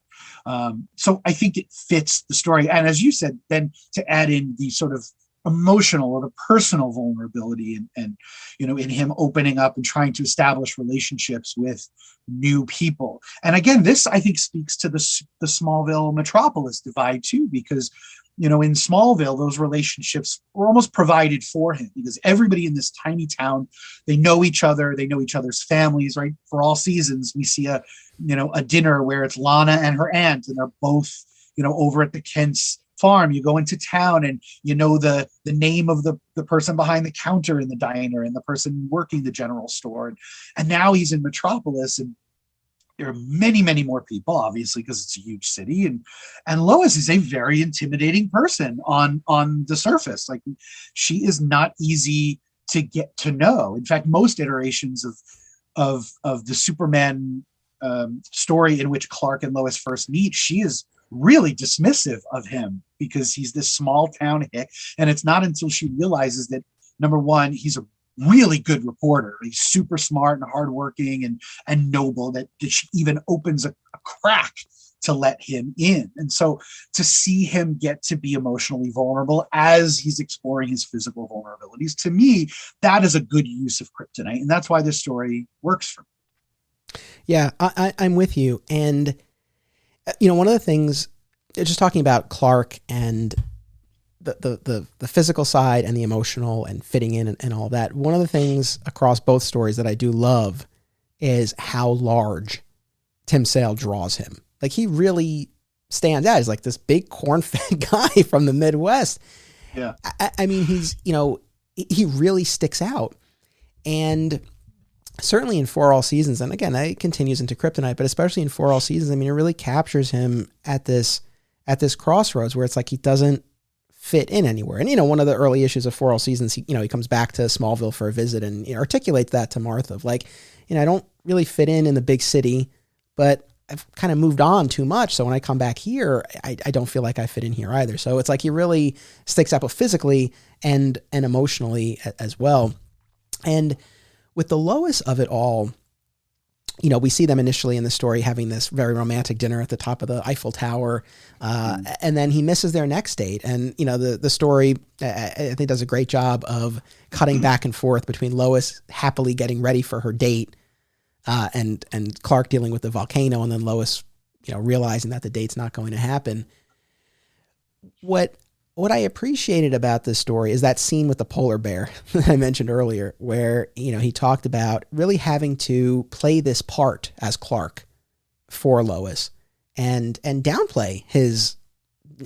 that. So I think it fits the story. And as you said, then to add in the sort of emotional or the personal vulnerability and in him opening up and trying to establish relationships with new people. And again, this I think speaks to the Smallville Metropolis divide too, because in Smallville, those relationships were almost provided for him because everybody in this tiny town, they know each other, they know each other's families, right? For all seasons, we see a dinner where it's Lana and her aunt, and they're both, over at the Kent's farm. You go into town and the name of the person behind the counter in the diner and the person working the general store. And now he's in Metropolis, and there are many, many more people, obviously, because it's a huge city. And Lois is a very intimidating person on the surface. Like, she is not easy to get to know. In fact, most iterations of the Superman story in which Clark and Lois first meet, she is really dismissive of him because he's this small town hick. And it's not until she realizes that, number one, he's a really good reporter. He's super smart and hardworking and noble that she even opens a crack to let him in. And so to see him get to be emotionally vulnerable as he's exploring his physical vulnerabilities, to me, that is a good use of Kryptonite. And that's why this story works for me. Yeah, I'm with you. And, one of the things, just talking about Clark and the physical side and the emotional and fitting in and all that. One of the things across both stories that I do love is how large Tim Sale draws him. Like, he really stands out. He's like this big corn-fed guy from the Midwest. Yeah. I mean, he's, he really sticks out. And certainly in For All Seasons, and again, that continues into Kryptonite, but especially in For All Seasons, I mean, it really captures him at this crossroads where it's like he doesn't fit in anywhere. And, one of the early issues of For All Seasons, he comes back to Smallville for a visit and articulates that to Martha of like, I don't really fit in the big city, but I've kind of moved on too much. So when I come back here, I don't feel like I fit in here either. So it's like he really sticks out both physically and emotionally as well. And with the Lois of it all, we see them initially in the story having this very romantic dinner at the top of the Eiffel Tower. And then he misses their next date. And, the story, I think, does a great job of cutting back and forth between Lois happily getting ready for her date and Clark dealing with the volcano, and then Lois, realizing that the date's not going to happen. What I appreciated about this story is that scene with the polar bear that I mentioned earlier, where, he talked about really having to play this part as Clark for Lois and downplay his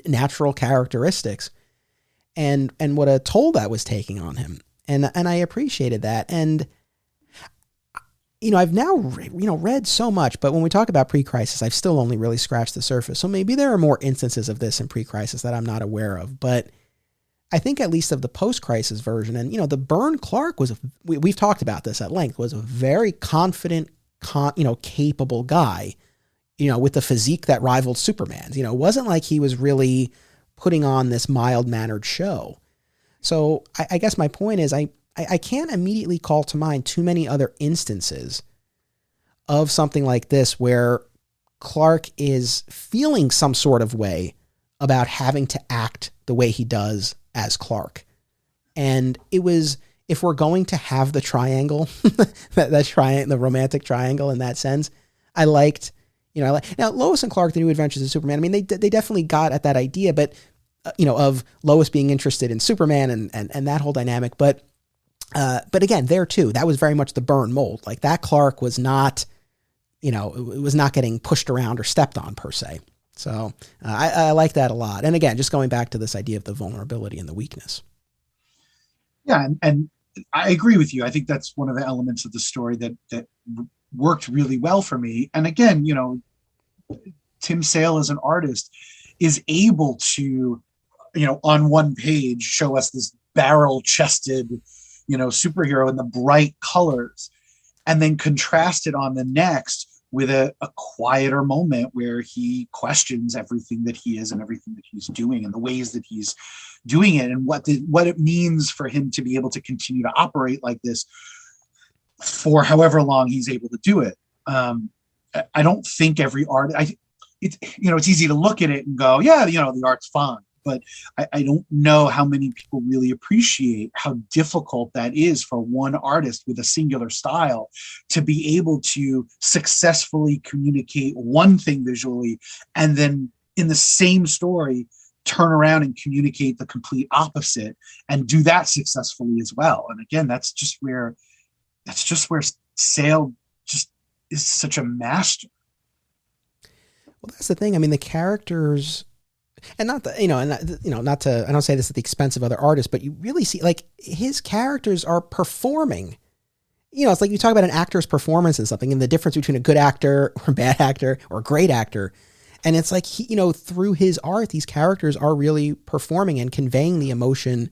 natural characteristics and what a toll that was taking on him. And I appreciated that. And, I've now, read so much, but when we talk about Pre-Crisis, I've still only really scratched the surface. So maybe there are more instances of this in Pre-Crisis that I'm not aware of, but I think at least of the post-Crisis version, and, the Byrne Clark we've talked about this at length, was a very confident, capable guy, with the physique that rivaled Superman's. It wasn't like he was really putting on this mild-mannered show. So I guess my point is I can't immediately call to mind too many other instances of something like this where Clark is feeling some sort of way about having to act the way he does as Clark. And it was, if we're going to have the triangle, the romantic triangle in that sense, I liked, now Lois and Clark, The New Adventures of Superman, I mean, they definitely got at that idea, but, of Lois being interested in Superman and that whole dynamic. But again, there too, that was very much the Byrne mold. Like, that Clark was not, it was not getting pushed around or stepped on per se. So I like that a lot. And again, just going back to this idea of the vulnerability and the weakness. Yeah. And I agree with you. I think that's one of the elements of the story that worked really well for me. And again, Tim Sale as an artist is able to, on one page show us this barrel-chested, superhero in the bright colors, and then contrast it on the next with a quieter moment where he questions everything that he is and everything that he's doing and the ways that he's doing it and what it means for him to be able to continue to operate like this for however long he's able to do it. I don't think every art, it's easy to look at it and go, yeah, the art's fine. But I don't know how many people really appreciate how difficult that is for one artist with a singular style to be able to successfully communicate one thing visually and then in the same story turn around and communicate the complete opposite and do that successfully as well. And again, that's just where Sale just is such a master. Well, that's the thing. I mean, the characters, and not the, not to, I don't say this at the expense of other artists, but you really see like his characters are performing. It's like you talk about an actor's performance and something, and the difference between a good actor or a bad actor or a great actor. And it's like, through his art, these characters are really performing and conveying the emotion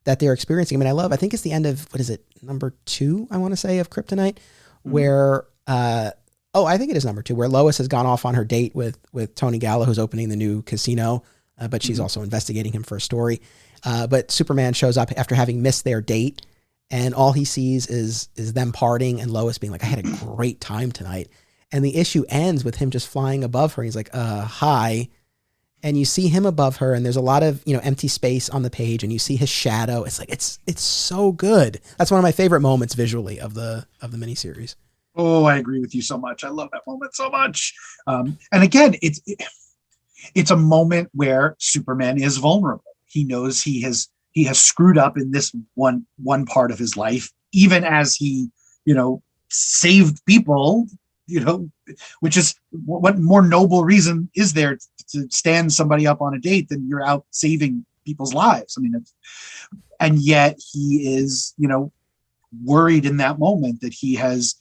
that they're experiencing. I mean, I think it's the end of, what is it, number 2, I want to say, of Kryptonite, where, I think it is number 2, where Lois has gone off on her date with Tony Gallo, who's opening the new casino, but she's also investigating him for a story. But Superman shows up after having missed their date, and all he sees is them parting and Lois being like, I had a great time tonight. And the issue ends with him just flying above her. He's like, hi. And you see him above her, and there's a lot of, empty space on the page, and you see his shadow. It's like, it's so good. That's one of my favorite moments visually of the miniseries. Oh, I agree with you so much. I love that moment so much. And again, it's a moment where Superman is vulnerable. He knows he has screwed up in this one part of his life, even as he, saved people, which is what more noble reason is there to stand somebody up on a date than you're out saving people's lives. I mean, and yet he is, worried in that moment that he has,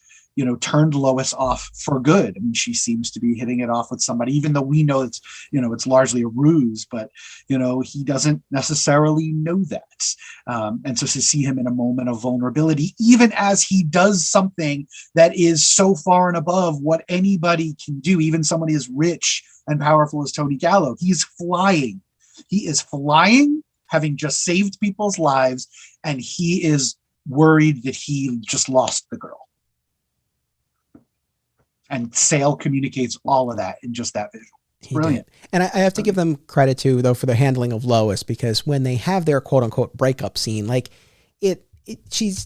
turned Lois off for good. I mean, she seems to be hitting it off with somebody, even though we know it's, it's largely a ruse, but, he doesn't necessarily know that. And so to see him in a moment of vulnerability, even as he does something that is so far and above what anybody can do, even somebody as rich and powerful as Tony Gallo, he's flying. He is flying, having just saved people's lives, and he is worried that he just lost the girl. And Sale communicates all of that in just that visual. It's brilliant. And I have to give them credit too, though, for the handling of Lois, because when they have their quote unquote breakup scene, like she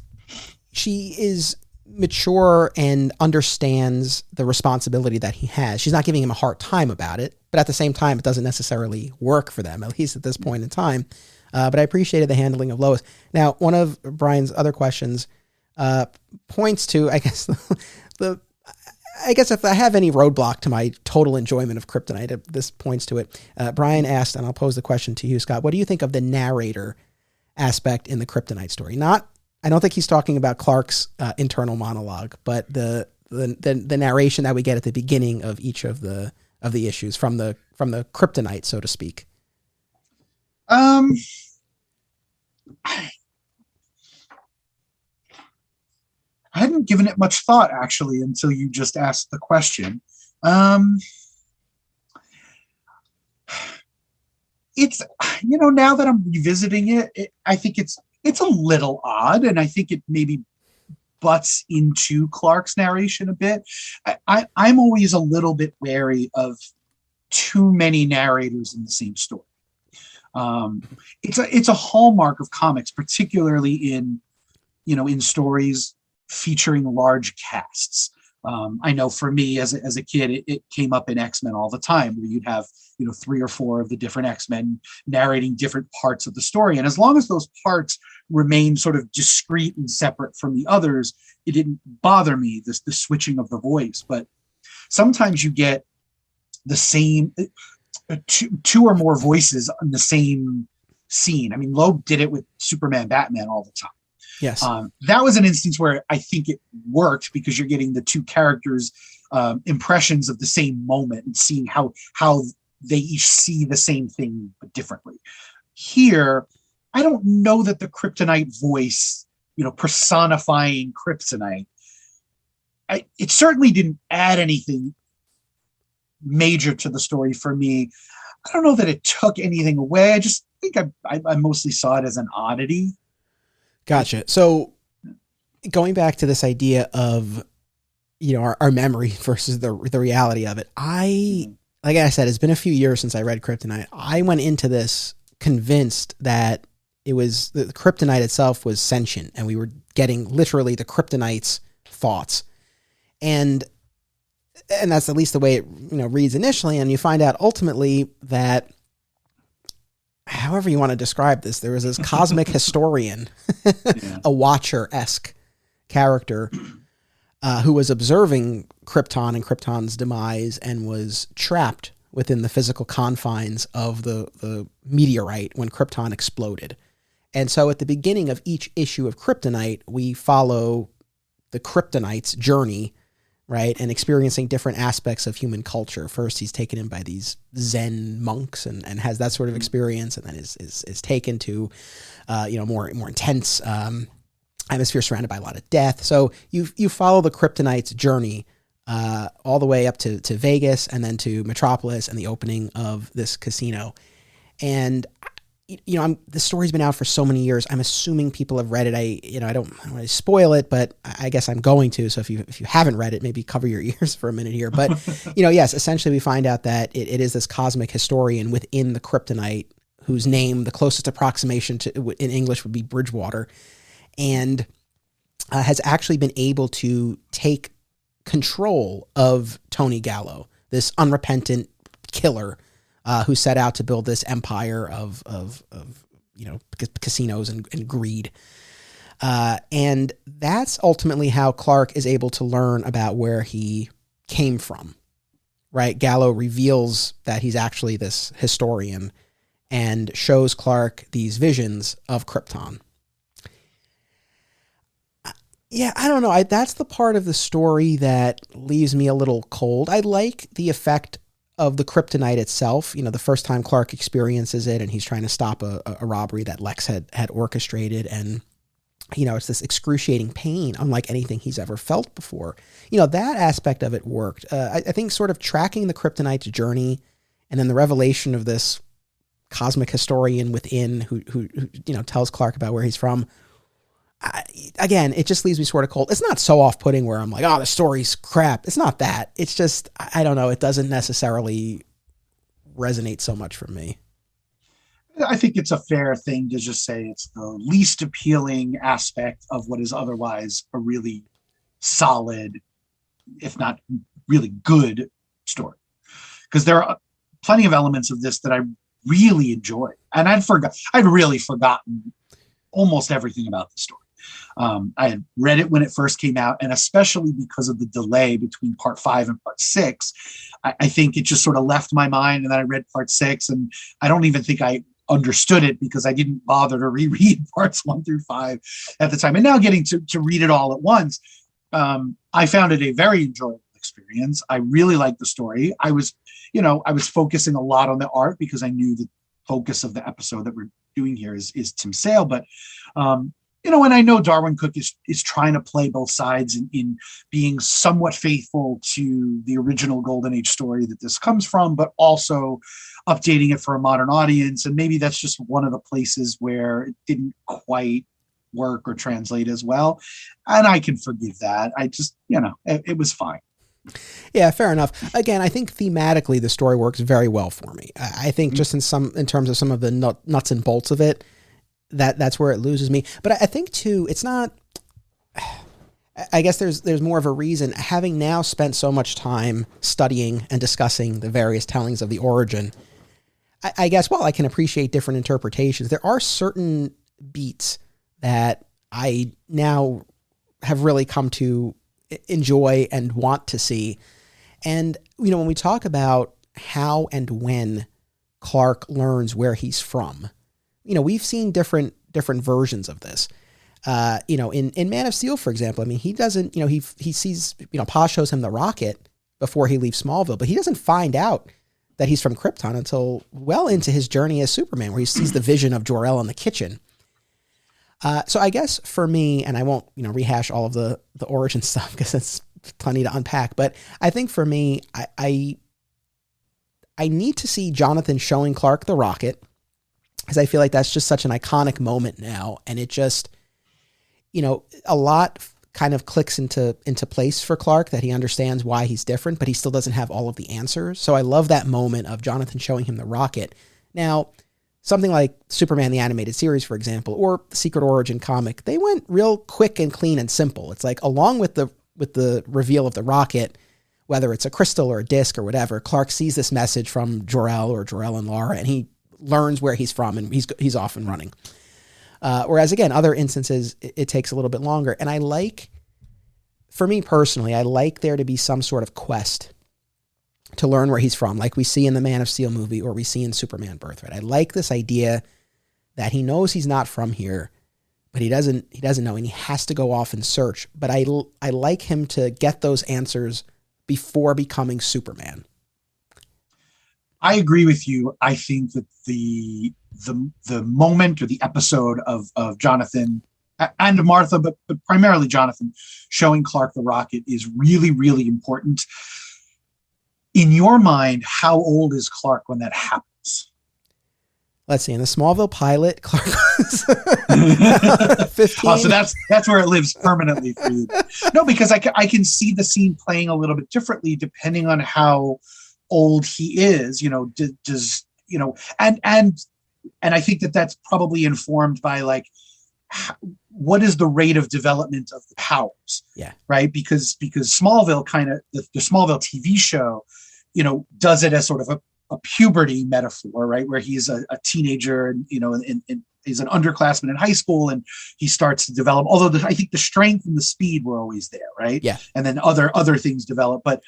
is mature and understands the responsibility that he has. She's not giving him a hard time about it, but at the same time, it doesn't necessarily work for them, at least at this point in time. But I appreciated the handling of Lois. Now, one of Brian's other questions points to, I guess, I guess if I have any roadblock to my total enjoyment of Kryptonite, this points to it. Brian asked, and I'll pose the question to you, Scott, what do you think of the narrator aspect in the Kryptonite story? I don't think he's talking about Clark's internal monologue, but the narration that we get at the beginning of each of the issues from the Kryptonite, so to speak. I hadn't given it much thought, actually, until you just asked the question. It's, now that I'm revisiting it, I think it's a little odd, and I think it maybe butts into Clark's narration a bit. I'm always a little bit wary of too many narrators in the same story. It's a hallmark of comics, particularly in stories featuring large casts. I know for me as a kid, it came up in X-Men all the time, where you'd have 3 or 4 of the different X-Men narrating different parts of the story, and as long as those parts remained sort of discrete and separate from the others, it didn't bother me, the switching of the voice. But sometimes you get the same two or more voices on the same scene. I mean, Loeb did it with Superman, Batman all the time. Yes. That was an instance where I think it worked, because you're getting the two characters' impressions of the same moment and seeing how they each see the same thing but differently. Here, I don't know that the Kryptonite voice, personifying Kryptonite, it certainly didn't add anything major to the story for me. I don't know that it took anything away. I just think I mostly saw it as an oddity. Gotcha. So going back to this idea of, our memory versus the reality of it, like I said, it's been a few years since I read Kryptonite. I went into this convinced that the Kryptonite itself was sentient, and we were getting literally the Kryptonite's thoughts. And that's at least the way it reads initially. And you find out ultimately that however you want to describe this, there was this cosmic historian, a Watcher-esque character who was observing Krypton and Krypton's demise and was trapped within the physical confines of the meteorite when Krypton exploded. And so at the beginning of each issue of Kryptonite, we follow the Kryptonite's journey, right, and experiencing different aspects of human culture. First, he's taken in by these Zen monks and has that sort of experience, and then is taken to, more intense atmosphere surrounded by a lot of death. So you follow the Kryptonite's journey all the way up to Vegas and then to Metropolis and the opening of this casino. And the story's been out for so many years. I'm assuming people have read it. I don't want to spoil it, but I guess I'm going to. So if you haven't read it, maybe cover your ears for a minute here. But yes, essentially we find out that it is this cosmic historian within the Kryptonite whose name, the closest approximation to in English would be Bridgewater, and has actually been able to take control of Tony Gallo, this unrepentant killer who set out to build this empire of casinos and greed. And that's ultimately how Clark is able to learn about where he came from, right? Gallo reveals that he's actually this historian and shows Clark these visions of Krypton. Yeah, I don't know. That's the part of the story that leaves me a little cold. I like the effect of the Kryptonite itself. The first time Clark experiences it and he's trying to stop a robbery that Lex had orchestrated. And, it's this excruciating pain, unlike anything he's ever felt before. That aspect of it worked. I think sort of tracking the Kryptonite's journey and then the revelation of this cosmic historian within who tells Clark about where he's from. Again, it just leaves me sort of cold. It's not so off-putting where I'm like, oh, the story's crap. It's not that. It's just, I don't know. It doesn't necessarily resonate so much for me. I think it's a fair thing to just say it's the least appealing aspect of what is otherwise a really solid, if not really good story. Because there are plenty of elements of this that I really enjoy. And I'd really forgotten almost everything about the story. I had read it when it first came out, and especially because of the delay between part 5 and part 6, I think it just sort of left my mind. And then I read part 6, and I don't even think I understood it because I didn't bother to reread parts 1 through 5 at the time. And now getting to read it all at once, I found it a very enjoyable experience. I really liked the story. I was focusing a lot on the art because I knew the focus of the episode that we're doing here is Tim Sale, but and I know Darwyn Cooke is trying to play both sides in being somewhat faithful to the original Golden Age story that this comes from, but also updating it for a modern audience. And maybe that's just one of the places where it didn't quite work or translate as well. And I can forgive that. I just, it was fine. Yeah, fair enough. Again, I think thematically the story works very well for me. I think just in terms of some of the nuts and bolts of it, that's where it loses me. But I think too, it's not. I guess there's more of a reason. Having now spent so much time studying and discussing the various tellings of the origin, I guess while I can appreciate different interpretations, there are certain beats that I now have really come to enjoy and want to see. And, when we talk about how and when Clark learns where he's from, we've seen different versions of this. In Man of Steel, for example, I mean, he doesn't, he sees, Pa shows him the rocket before he leaves Smallville, but he doesn't find out that he's from Krypton until well into his journey as Superman, where he sees the vision of Jor-El in the kitchen. So I guess for me, and I won't, rehash all of the origin stuff because it's plenty to unpack, but I think for me, I need to see Jonathan showing Clark the rocket, because I feel like that's just such an iconic moment now. And it just, a lot kind of clicks into place for Clark, that he understands why he's different, but he still doesn't have all of the answers. So I love that moment of Jonathan showing him the rocket. Now, something like Superman the Animated Series, for example, or the Secret Origin comic, they went real quick and clean and simple. It's like, along with the reveal of the rocket, whether it's a crystal or a disc or whatever, Clark sees this message from Jor-El or Jor-El and Lara, and he learns where he's from and he's off and running. Whereas again, other instances, it takes a little bit longer. And for me personally, I like there to be some sort of quest to learn where he's from, like we see in the Man of Steel movie or we see in Superman Birthright. I like this idea that he knows he's not from here, but he doesn't know, and he has to go off and search. But I like him to get those answers before becoming Superman. I agree with you. I think that the moment or the episode of Jonathan and Martha, but primarily Jonathan, showing Clark the Rocket is really, really important. In your mind, how old is Clark when that happens? Let's see. In the Smallville pilot, Clark was 15. Oh, so that's where it lives permanently for you. No, because I can see the scene playing a little bit differently depending on how old he is. Does and I think that's probably informed by like what is the rate of development of the powers? Yeah. Right. Because Smallville the Smallville TV show, does it as sort of a puberty metaphor, right? Where he's a teenager and, and he's an underclassman in high school and he starts to develop, although I think the strength and the speed were always there. Right. Yeah. And then other things develop, but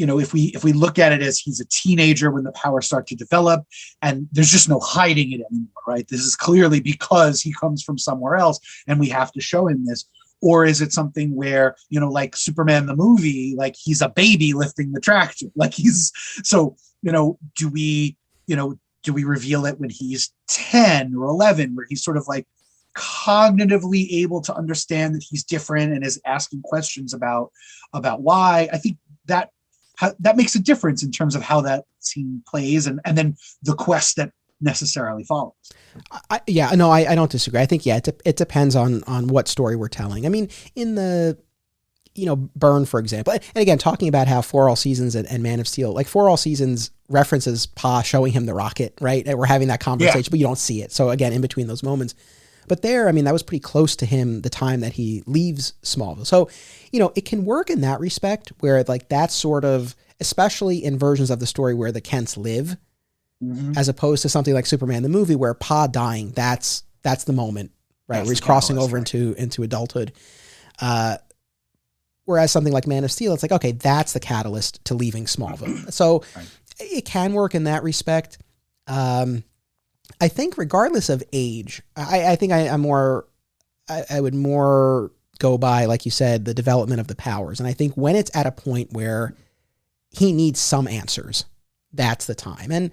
if we look at it as he's a teenager when the powers start to develop and there's just no hiding it anymore, right? This is clearly because he comes from somewhere else and we have to show him this. Or is it something where, like Superman the movie, like he's a baby lifting the tractor, like do we reveal it when he's 10 or 11 where he's sort of like cognitively able to understand that he's different and is asking questions about why? I think that makes a difference in terms of how that scene plays and then the quest that necessarily follows. I don't disagree. I think, it depends on what story we're telling. I mean, in the, Burn, for example, and again, talking about how For All Seasons and Man of Steel, like For All Seasons references Pa showing him the rocket, right? And we're having that conversation, but you don't see it. So again, in between those moments, but there, I mean, that was pretty close to him the time that he leaves Smallville. So, it can work in that respect where like that's sort of, especially in versions of the story where the Kents live, as opposed to something like Superman the movie where Pa dying, that's the moment, right? Where he's crossing over into adulthood. Whereas something like Man of Steel, it's like, okay, that's the catalyst to leaving Smallville. So it can work in that respect. I think regardless of age, I think I would more go by, like you said, the development of the powers. And I think when it's at a point where he needs some answers, that's the time. And,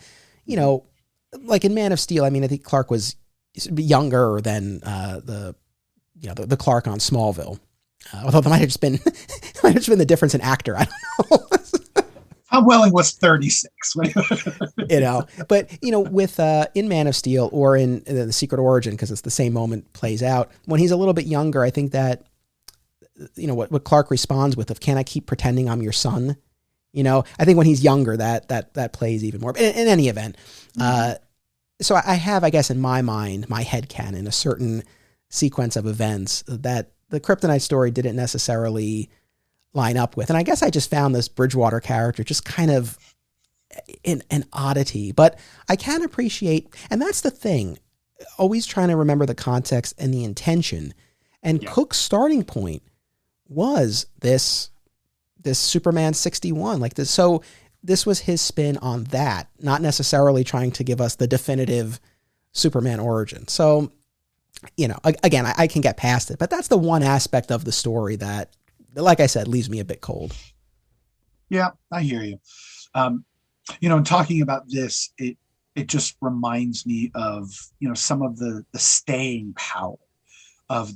like in Man of Steel, I mean, I think Clark was younger than the Clark on Smallville. Although there might have just been the difference in actor. I don't know. Tom Welling was 36. But with in Man of Steel or in the Secret Origin, because it's the same moment plays out when he's a little bit younger. I think that what Clark responds with of "Can I keep pretending I'm your son?" I think when he's younger, that plays even more. But in any event, so I have, I guess, in my mind, my headcanon, a certain sequence of events that the Kryptonite story didn't necessarily line up with. And I guess I just found this Bridgewater character just kind of an oddity, but I can appreciate, and that's the thing, always trying to remember the context and the intention. And Cooke's starting point was this Superman 61, like this. So this was his spin on that, not necessarily trying to give us the definitive Superman origin. So, again, I can get past it, but that's the one aspect of the story that, like I said, leaves me a bit cold. Yeah, I hear you. In talking about this, it just reminds me of, some of the staying power of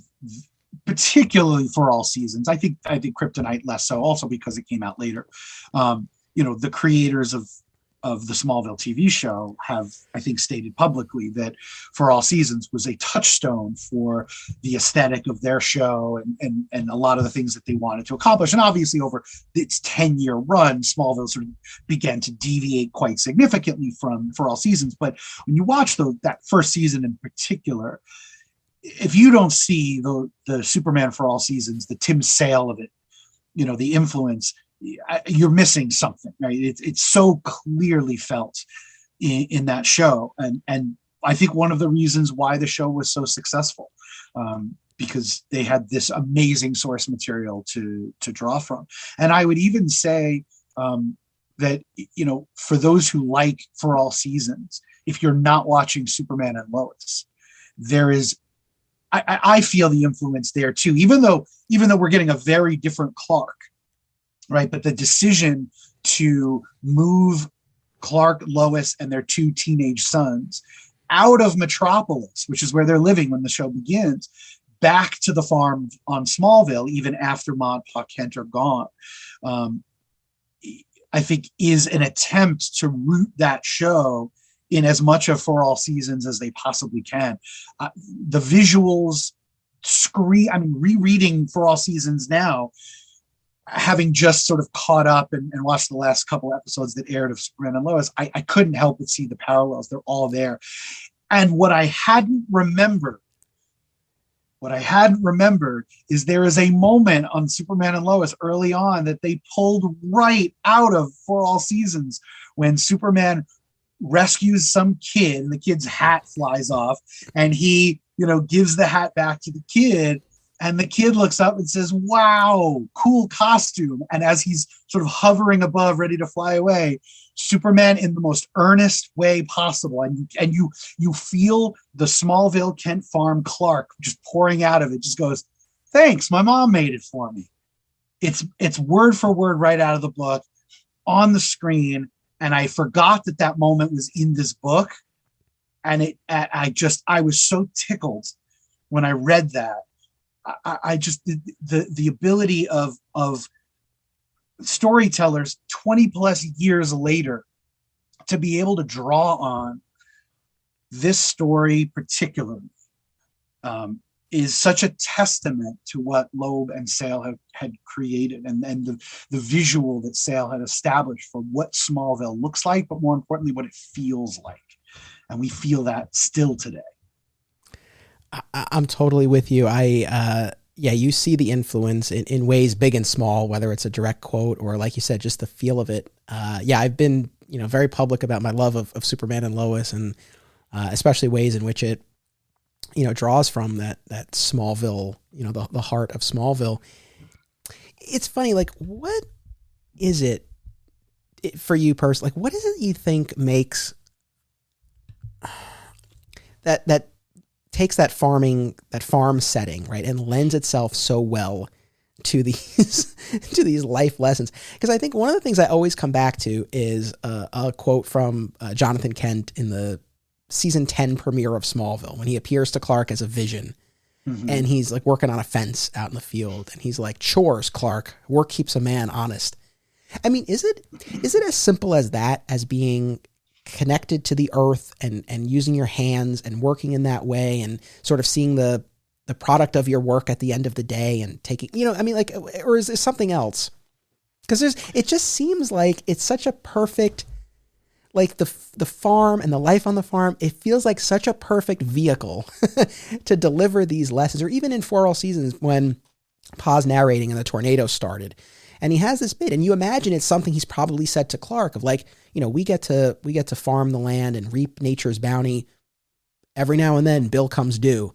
particularly For All Seasons. I think Kryptonite less so, also because it came out later. The creators of the Smallville TV show have, I think, stated publicly that For All Seasons was a touchstone for the aesthetic of their show and a lot of the things that they wanted to accomplish. And obviously over its 10-year run, Smallville sort of began to deviate quite significantly from For All Seasons. But when you watch that first season in particular, if you don't see the Superman For All Seasons, the Tim Sale of it, the influence, you're missing something, right? It's so clearly felt in that show. And I think one of the reasons why the show was so successful, because they had this amazing source material to draw from. And I would even say that, for those who like For All Seasons, if you're not watching Superman and Lois, there is, I feel the influence there too, even though we're getting a very different Clark, right? But the decision to move Clark, Lois, and their two teenage sons out of Metropolis, which is where they're living when the show begins, back to the farm on Smallville, even after Ma and Pa Kent are gone, I think is an attempt to root that show in as much of For All Seasons as they possibly can. The visuals rereading For All Seasons now, having just sort of caught up and watched the last couple episodes that aired of Superman and Lois, I couldn't help but see the parallels. They're all there. And what I hadn't remembered is there is a moment on Superman and Lois early on that they pulled right out of For All Seasons, when Superman rescues some kid and the kid's hat flies off, and he, gives the hat back to the kid, and the kid looks up and says, "Wow, cool costume." And as he's sort of hovering above, ready to fly away, Superman, in the most earnest way possible, and you feel the Smallville Kent Farm Clark just pouring out of it, just goes, "Thanks, my mom made it for me." It's word for word right out of the book on the screen, and I forgot that moment was in this book, and I was so tickled when I read that. I just, the ability of storytellers 20 plus years later to be able to draw on this story particularly is such a testament to what Loeb and Sale had created, and the visual that Sale had established for what Smallville looks like, but more importantly, what it feels like. And we feel that still today. I'm totally with you. You see the influence in ways big and small, whether it's a direct quote or, like you said, just the feel of it. I've been, very public about my love of Superman and Lois, and especially ways in which it, draws from that Smallville, the heart of Smallville. It's funny, like, what is it for you personally? Like, what is it you think makes that takes that farm setting, right, and lends itself so well to these to these life lessons? Because I think one of the things I always come back to is a quote from Jonathan Kent in the season 10 premiere of Smallville, when he appears to Clark as a vision, and he's like working on a fence out in the field, and he's like, "Chores, Clark. Work keeps a man honest." I mean, is it as simple as that, as being connected to the earth and using your hands and working in that way, and sort of seeing the product of your work at the end of the day and taking, or is there something else? Because it just seems like it's such a perfect, like the farm and the life on the farm, it feels like such a perfect vehicle to deliver these lessons. Or even in For All Seasons, when Pa's narrating and the tornado started, and he has this bit, and you imagine it's something he's probably said to Clark of, like, we get to farm the land and reap nature's bounty. Every now and then, bill comes due.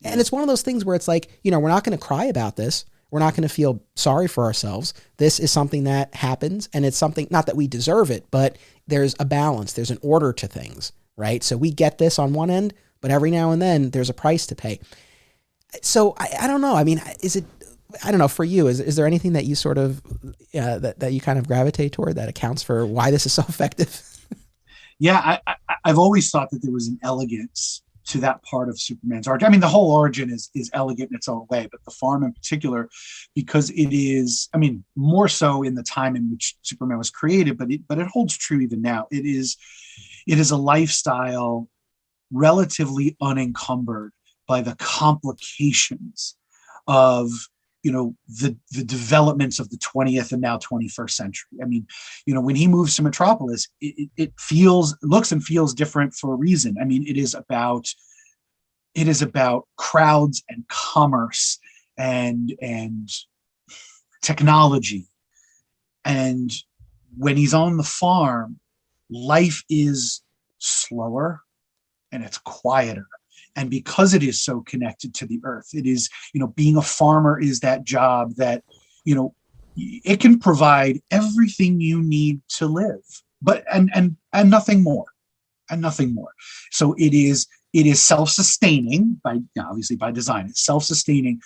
And it's one of those things where it's like, we're not going to cry about this. We're not going to feel sorry for ourselves. This is something that happens, and it's something, not that we deserve it, but there's a balance. There's an order to things, right? So we get this on one end, but every now and then there's a price to pay. So I don't know. I mean, I don't know, for you, is there anything that you sort of, that you kind of gravitate toward that accounts for why this is so effective? Yeah, I've always thought that there was an elegance to that part of Superman's origin. I mean, the whole origin is elegant in its own way, but the farm in particular, because it is, more so in the time in which Superman was created, but it holds true even now. It is a lifestyle relatively unencumbered by the complications of the developments of the 20th and now 21st century. When he moves to Metropolis, it looks and feels different for a reason. It is about crowds and commerce and technology. And when he's on the farm, life is slower and it's quieter. And because it is so connected to the earth, it is, being a farmer is that job that, it can provide everything you need to live, but, and nothing more, and nothing more. So it is self-sustaining obviously by design. It's self-sustaining.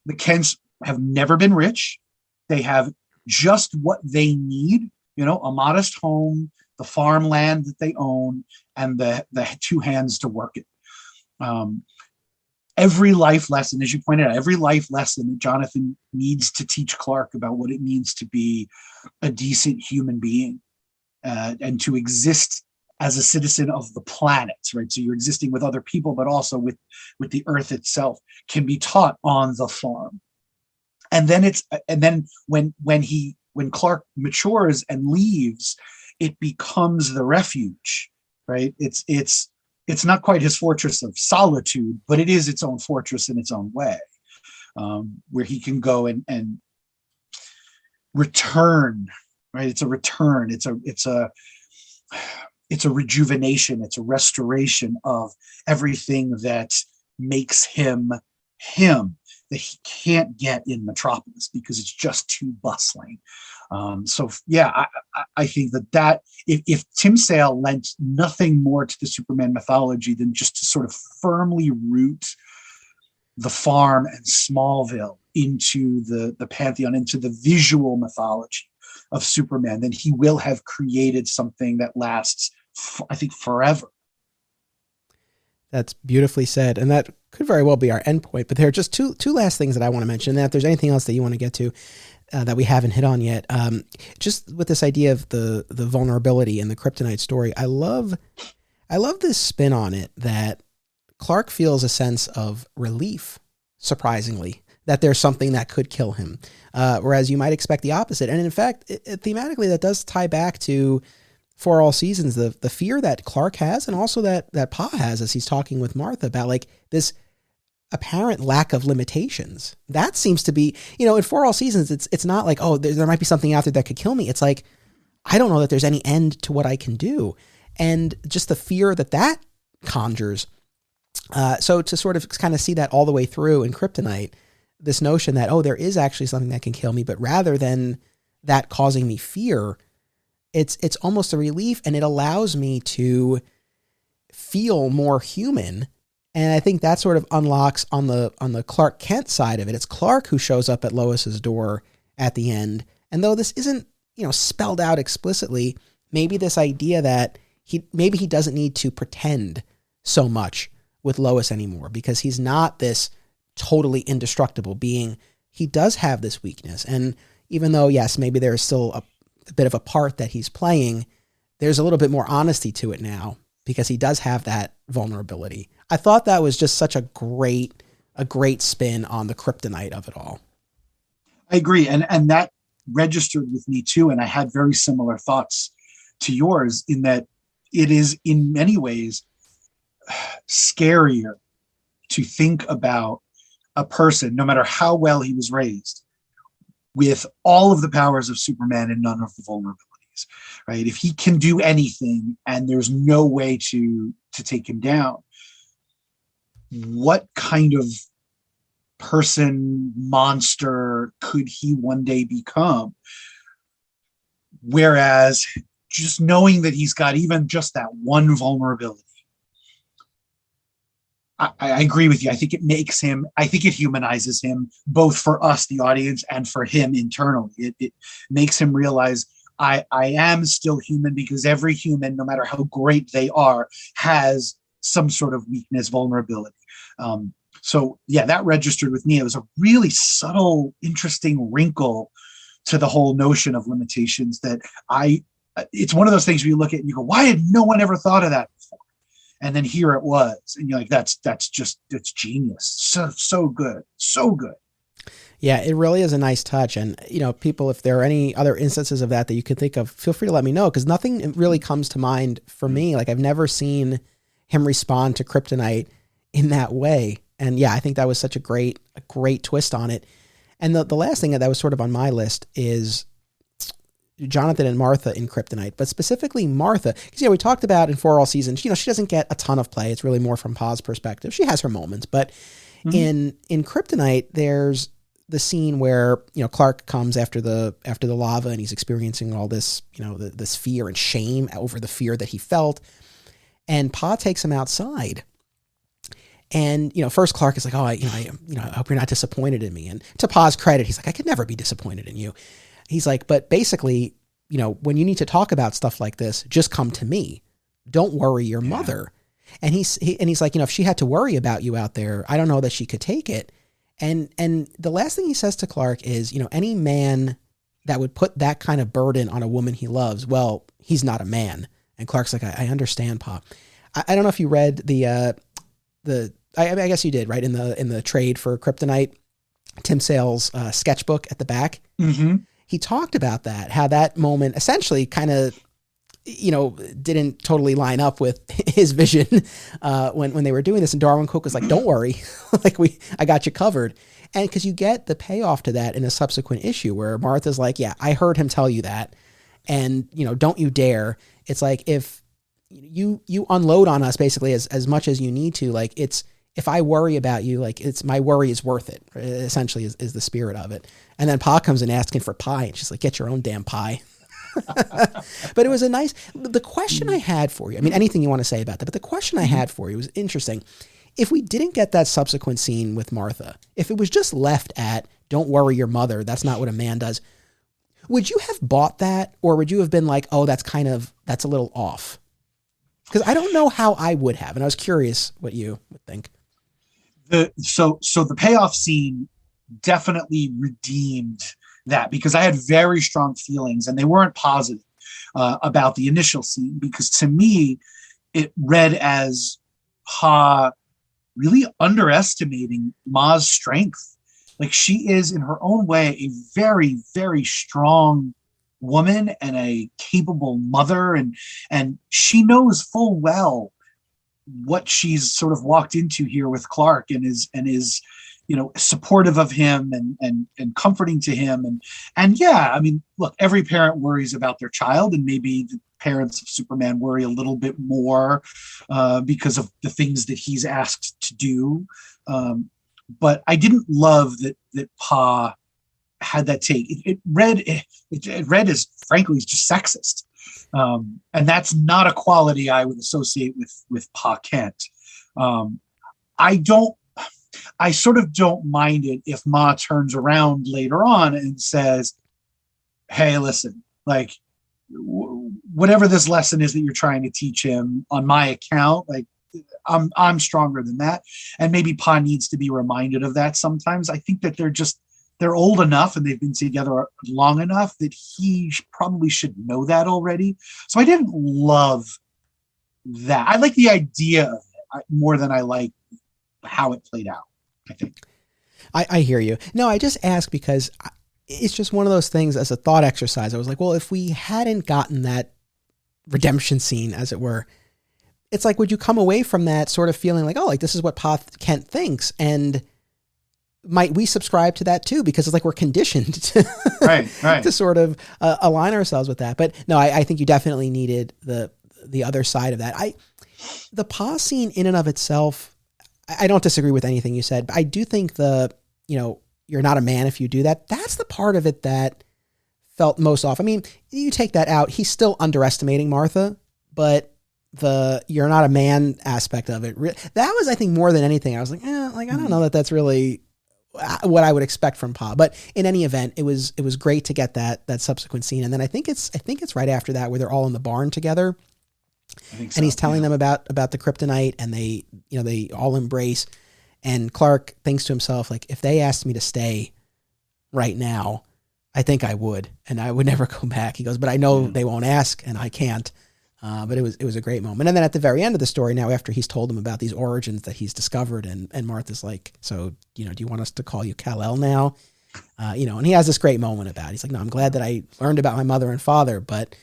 The Kents have never been rich. They have just what they need, a modest home, the farmland that they own, and the two hands to work it. Every life lesson, as you pointed out, every life lesson that Jonathan needs to teach Clark about what it means to be a decent human being and to exist as a citizen of the planet, right? So you're existing with other people, but also with the earth itself, can be taught on the farm. And then when Clark matures and leaves, it becomes the refuge, right? It's not quite his fortress of solitude, but it is its own fortress in its own way, where he can go and return, right? It's a return. It's a rejuvenation. It's a restoration of everything that makes him that he can't get in Metropolis because it's just too bustling. I think that if Tim Sale lent nothing more to the Superman mythology than just to sort of firmly root the farm and Smallville into the pantheon, into the visual mythology of Superman, then he will have created something that lasts, I think, forever. That's beautifully said. And that could very well be our endpoint. But there are just two last things that I want to mention. And if there's anything else that you want to get to that we haven't hit on yet, just with this idea of the vulnerability in the Kryptonite story, I love this spin on it that Clark feels a sense of relief, surprisingly, that there's something that could kill him. Whereas you might expect the opposite. And in fact, thematically, that does tie back to For All Seasons, the fear that Clark has, and also that Pa has as he's talking with Martha about like this apparent lack of limitations. That seems to be, in For All Seasons, it's not like, oh, there might be something out there that could kill me. It's like, I don't know that there's any end to what I can do. And just the fear that conjures. So to sort of kind of see that all the way through in Kryptonite, this notion that, oh, there is actually something that can kill me, but rather than that causing me fear, it's almost a relief, and it allows me to feel more human. And I think that sort of unlocks on the Clark Kent side of it. It's Clark who shows up at Lois's door at the end. And though this isn't, spelled out explicitly, maybe this idea that he doesn't need to pretend so much with Lois anymore because he's not this totally indestructible being. He does have this weakness. And even though, yes, maybe there's still a bit of a part that he's playing, there's a little bit more honesty to it now because he does have that vulnerability. I thought that was just such a great spin on the Kryptonite of it all. I agree. And that registered with me too. And I had very similar thoughts to yours in that it is in many ways scarier to think about a person, no matter how well he was raised, with all of the powers of Superman and none of the vulnerabilities, right? If he can do anything and there's no way to take him down, what kind of person, monster could he one day become? Whereas just knowing that he's got even just that one vulnerability, I agree with you. I think it humanizes him, both for us, the audience, and for him internally. It makes him realize I am still human, because every human, no matter how great they are, has some sort of weakness, vulnerability. So yeah, that registered with me. It was a really subtle, interesting wrinkle to the whole notion of limitations that it's one of those things where you look at it and you go, why had no one ever thought of that before? And then here it was. And you're like, it's genius. So good. So good. Yeah, it really is a nice touch. And, people, if there are any other instances of that you can think of, feel free to let me know, because nothing really comes to mind for me. Like, I've never seen him respond to Kryptonite in that way. And yeah, I think that was such a great twist on it. And the last thing that was sort of on my list is Jonathan and Martha in Kryptonite, but specifically Martha, because we talked about in For All Seasons, she doesn't get a ton of play. It's really more from Pa's perspective. She has her moments, but in Kryptonite, there's the scene where Clark comes after the lava and he's experiencing all this this fear and shame over the fear that he felt, and Pa takes him outside. And, first Clark is like, oh, I hope you're not disappointed in me. And to Pa's credit, he's like, I could never be disappointed in you. He's like, but basically, when you need to talk about stuff like this, just come to me. Don't worry your mother. And he's like, if she had to worry about you out there, I don't know that she could take it. And the last thing he says to Clark is, any man that would put that kind of burden on a woman he loves, well, he's not a man. And Clark's like, I understand, Pa. I don't know if you read I guess you did, right? In the trade for Kryptonite, Tim Sale's sketchbook at the back. Mm-hmm. He talked about that, how that moment essentially kind of, didn't totally line up with his vision when they were doing this. And Darwyn Cooke was like, don't worry, I got you covered. And because you get the payoff to that in a subsequent issue where Martha's like, yeah, I heard him tell you that. And, don't you dare. It's like, if you unload on us basically as much as you need to, like if I worry about you, like my worry is worth it, essentially is the spirit of it. And then Pa comes in asking for pie and she's like, get your own damn pie. But it was the question I had for you, I mean, anything you want to say about that, but the question I had for you was interesting. If we didn't get that subsequent scene with Martha, if it was just left at, don't worry your mother, that's not what a man does, would you have bought that? Or would you have been like, oh, that's a little off? Because I don't know how I would have. And I was curious what you would think. So the payoff scene definitely redeemed that, because I had very strong feelings and they weren't positive about the initial scene, because to me, it read as Pa really underestimating Ma's strength. Like, she is in her own way a very, very strong woman and a capable mother. And she knows full well what she's sort of walked into here with Clark, and is supportive of him and comforting to him. And yeah, I mean, look, every parent worries about their child, and maybe the parents of Superman worry a little bit more because of the things that he's asked to do. But I didn't love that Pa had that take. It read as, frankly, just sexist. And that's not a quality I would associate with Pa Kent. I sort of don't mind it if Ma turns around later on and says, hey, listen, like, whatever this lesson is that you're trying to teach him on my account, like, I'm stronger than that. And maybe Pa needs to be reminded of that sometimes. I think that they're old enough and they've been together long enough that he probably should know that already. So I didn't love that. I like the idea of it more than I like how it played out, I think. I hear you. No, I just ask because it's just one of those things as a thought exercise. I was like, well, if we hadn't gotten that redemption scene, as it were, it's like, would you come away from that sort of feeling like, oh, like this is what Pa Kent thinks? And might we subscribe to that too? Because it's like we're conditioned to, right. to sort of align ourselves with that. But no, I think you definitely needed the other side of that. The Pa scene in and of itself, I don't disagree with anything you said, but I do think you're not a man if you do that. That's the part of it that felt most off. I mean, you take that out, he's still underestimating Martha, but the you're not a man aspect of it, that was, I think, more than anything. I was like, I don't know that that's really what I would expect from Pa. But in any event, it was great to get that subsequent scene. And then I think it's right after that where they're all in the barn together. I think so, and he's telling them about the Kryptonite, and they all embrace. And Clark thinks to himself, like, if they asked me to stay right now, I think I would, and I would never go back. He goes, but I know they won't ask, and I can't. But it was a great moment. And then at the very end of the story, now after he's told them about these origins that he's discovered, and Martha's like, so, do you want us to call you Kal-El now? And he has this great moment about it. He's like, no, I'm glad that I learned about my mother and father, but,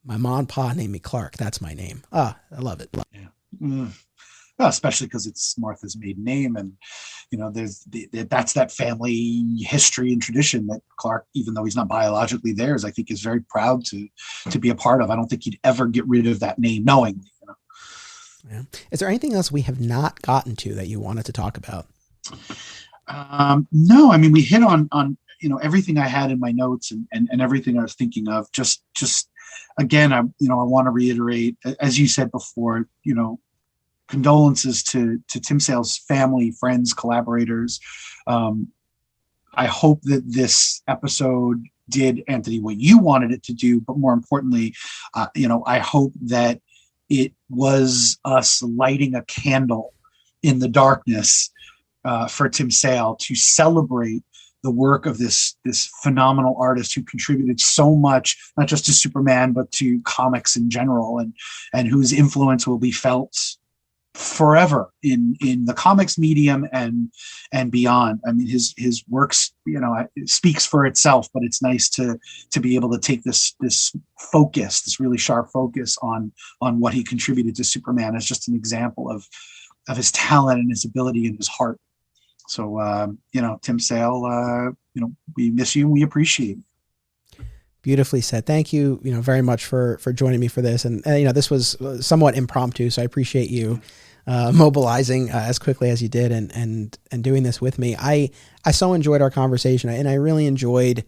my mom and pa named me Clark. That's my name. I love it. Yeah. Well, especially because it's Martha's maiden name, and that's that family history and tradition that Clark, even though he's not biologically theirs, I think is very proud to be a part of. I don't think he'd ever get rid of that name knowingly. Yeah. Is there anything else we have not gotten to that you wanted to talk about? No, I mean, we hit on everything I had in my notes and everything I was thinking of. Just again, I want to reiterate, as you said before, condolences to Tim Sale's family, friends, collaborators. I hope that this episode did, Anthony, what you wanted it to do, but more importantly, I hope that it was us lighting a candle in the darkness for Tim Sale to celebrate the work of this phenomenal artist who contributed so much, not just to Superman, but to comics in general, and whose influence will be felt forever in the comics medium and beyond. I mean, his works, it speaks for itself, but it's nice to be able to take this focus, this really sharp focus on what he contributed to Superman as just an example of his talent and his ability and his heart. So, Tim Sale, we miss you and we appreciate you. Beautifully said. Thank you, very much for joining me for this. And this was somewhat impromptu, so I appreciate you mobilizing as quickly as you did and doing this with me. I so enjoyed our conversation, and I really enjoyed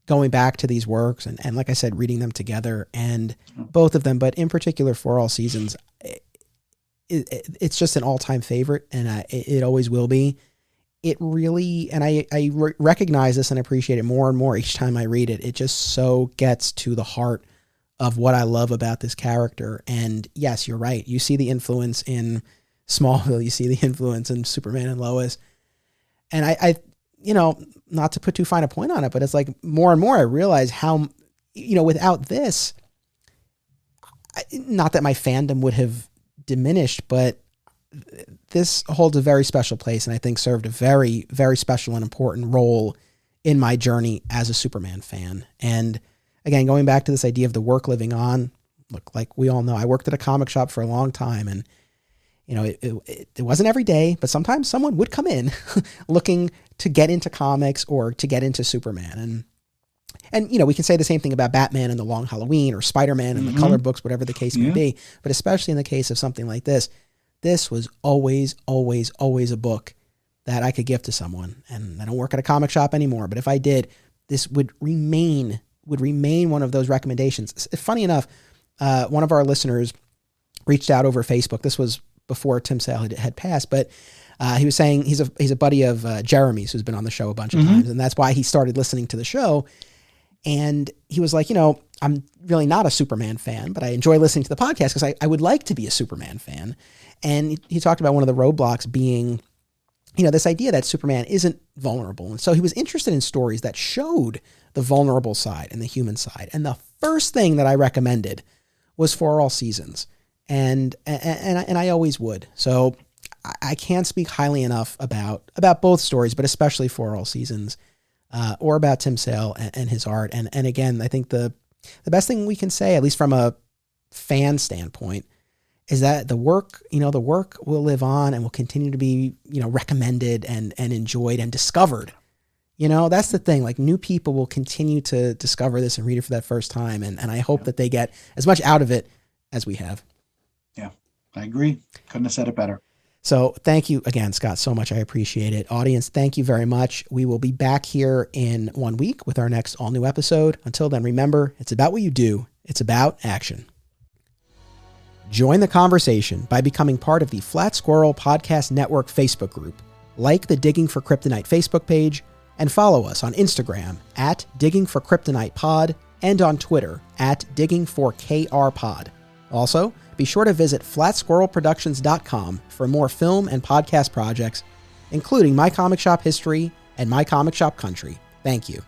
going back to these works and like I said, reading them together, and both of them, but in particular For All Seasons, it's just an all-time favorite, and it always will be. It really, and I recognize this and appreciate it more and more each time I read it. It just so gets to the heart of what I love about this character. And yes, you're right. You see the influence in Smallville. You see the influence in Superman and Lois. And I not to put too fine a point on it, but it's like more and more I realize how, without this, not that my fandom would have diminished, but this holds a very special place, and I think served a very, very special and important role in my journey as a Superman fan. And again, going back to this idea of the work living on, look, like we all know, I worked at a comic shop for a long time, and it wasn't every day, but sometimes someone would come in looking to get into comics or to get into Superman. And we can say the same thing about Batman and the Long Halloween, or Spider-Man and the color books, whatever the case may be. But especially in the case of something like this was always, always, always a book that I could give to someone. And I don't work at a comic shop anymore, but if I did, this would remain one of those recommendations. Funny enough, one of our listeners reached out over Facebook. This was before Tim Sale had passed, but he was saying he's a buddy of Jeremy's, who's been on the show a bunch of times, and that's why he started listening to the show. And he was like, I'm really not a Superman fan, but I enjoy listening to the podcast because I would like to be a Superman fan. And he talked about one of the roadblocks being, this idea that Superman isn't vulnerable. And so he was interested in stories that showed the vulnerable side and the human side. And the first thing that I recommended was For All Seasons. And I always would. So I can't speak highly enough about both stories, but especially For All Seasons, or about Tim Sale and his art. And again, I think the best thing we can say, at least from a fan standpoint, is that the work will live on and will continue to be, recommended and enjoyed and discovered. That's the thing. Like, new people will continue to discover this and read it for that first time. And I hope that they get as much out of it as we have. Yeah, I agree. Couldn't have said it better. So thank you again, Scott, so much. I appreciate it. Audience, thank you very much. We will be back here in 1 week with our next all new episode. Until then, remember, it's about what you do. It's about action. Join the conversation by becoming part of the Flat Squirrel Podcast Network Facebook group. Like the Digging for Kryptonite Facebook page, and follow us on Instagram at Digging for Kryptonite Pod and on Twitter at Digging for KR Pod. Also, be sure to visit FlatSquirrelProductions.com for more film and podcast projects, including My Comic Shop History and My Comic Shop Country. Thank you.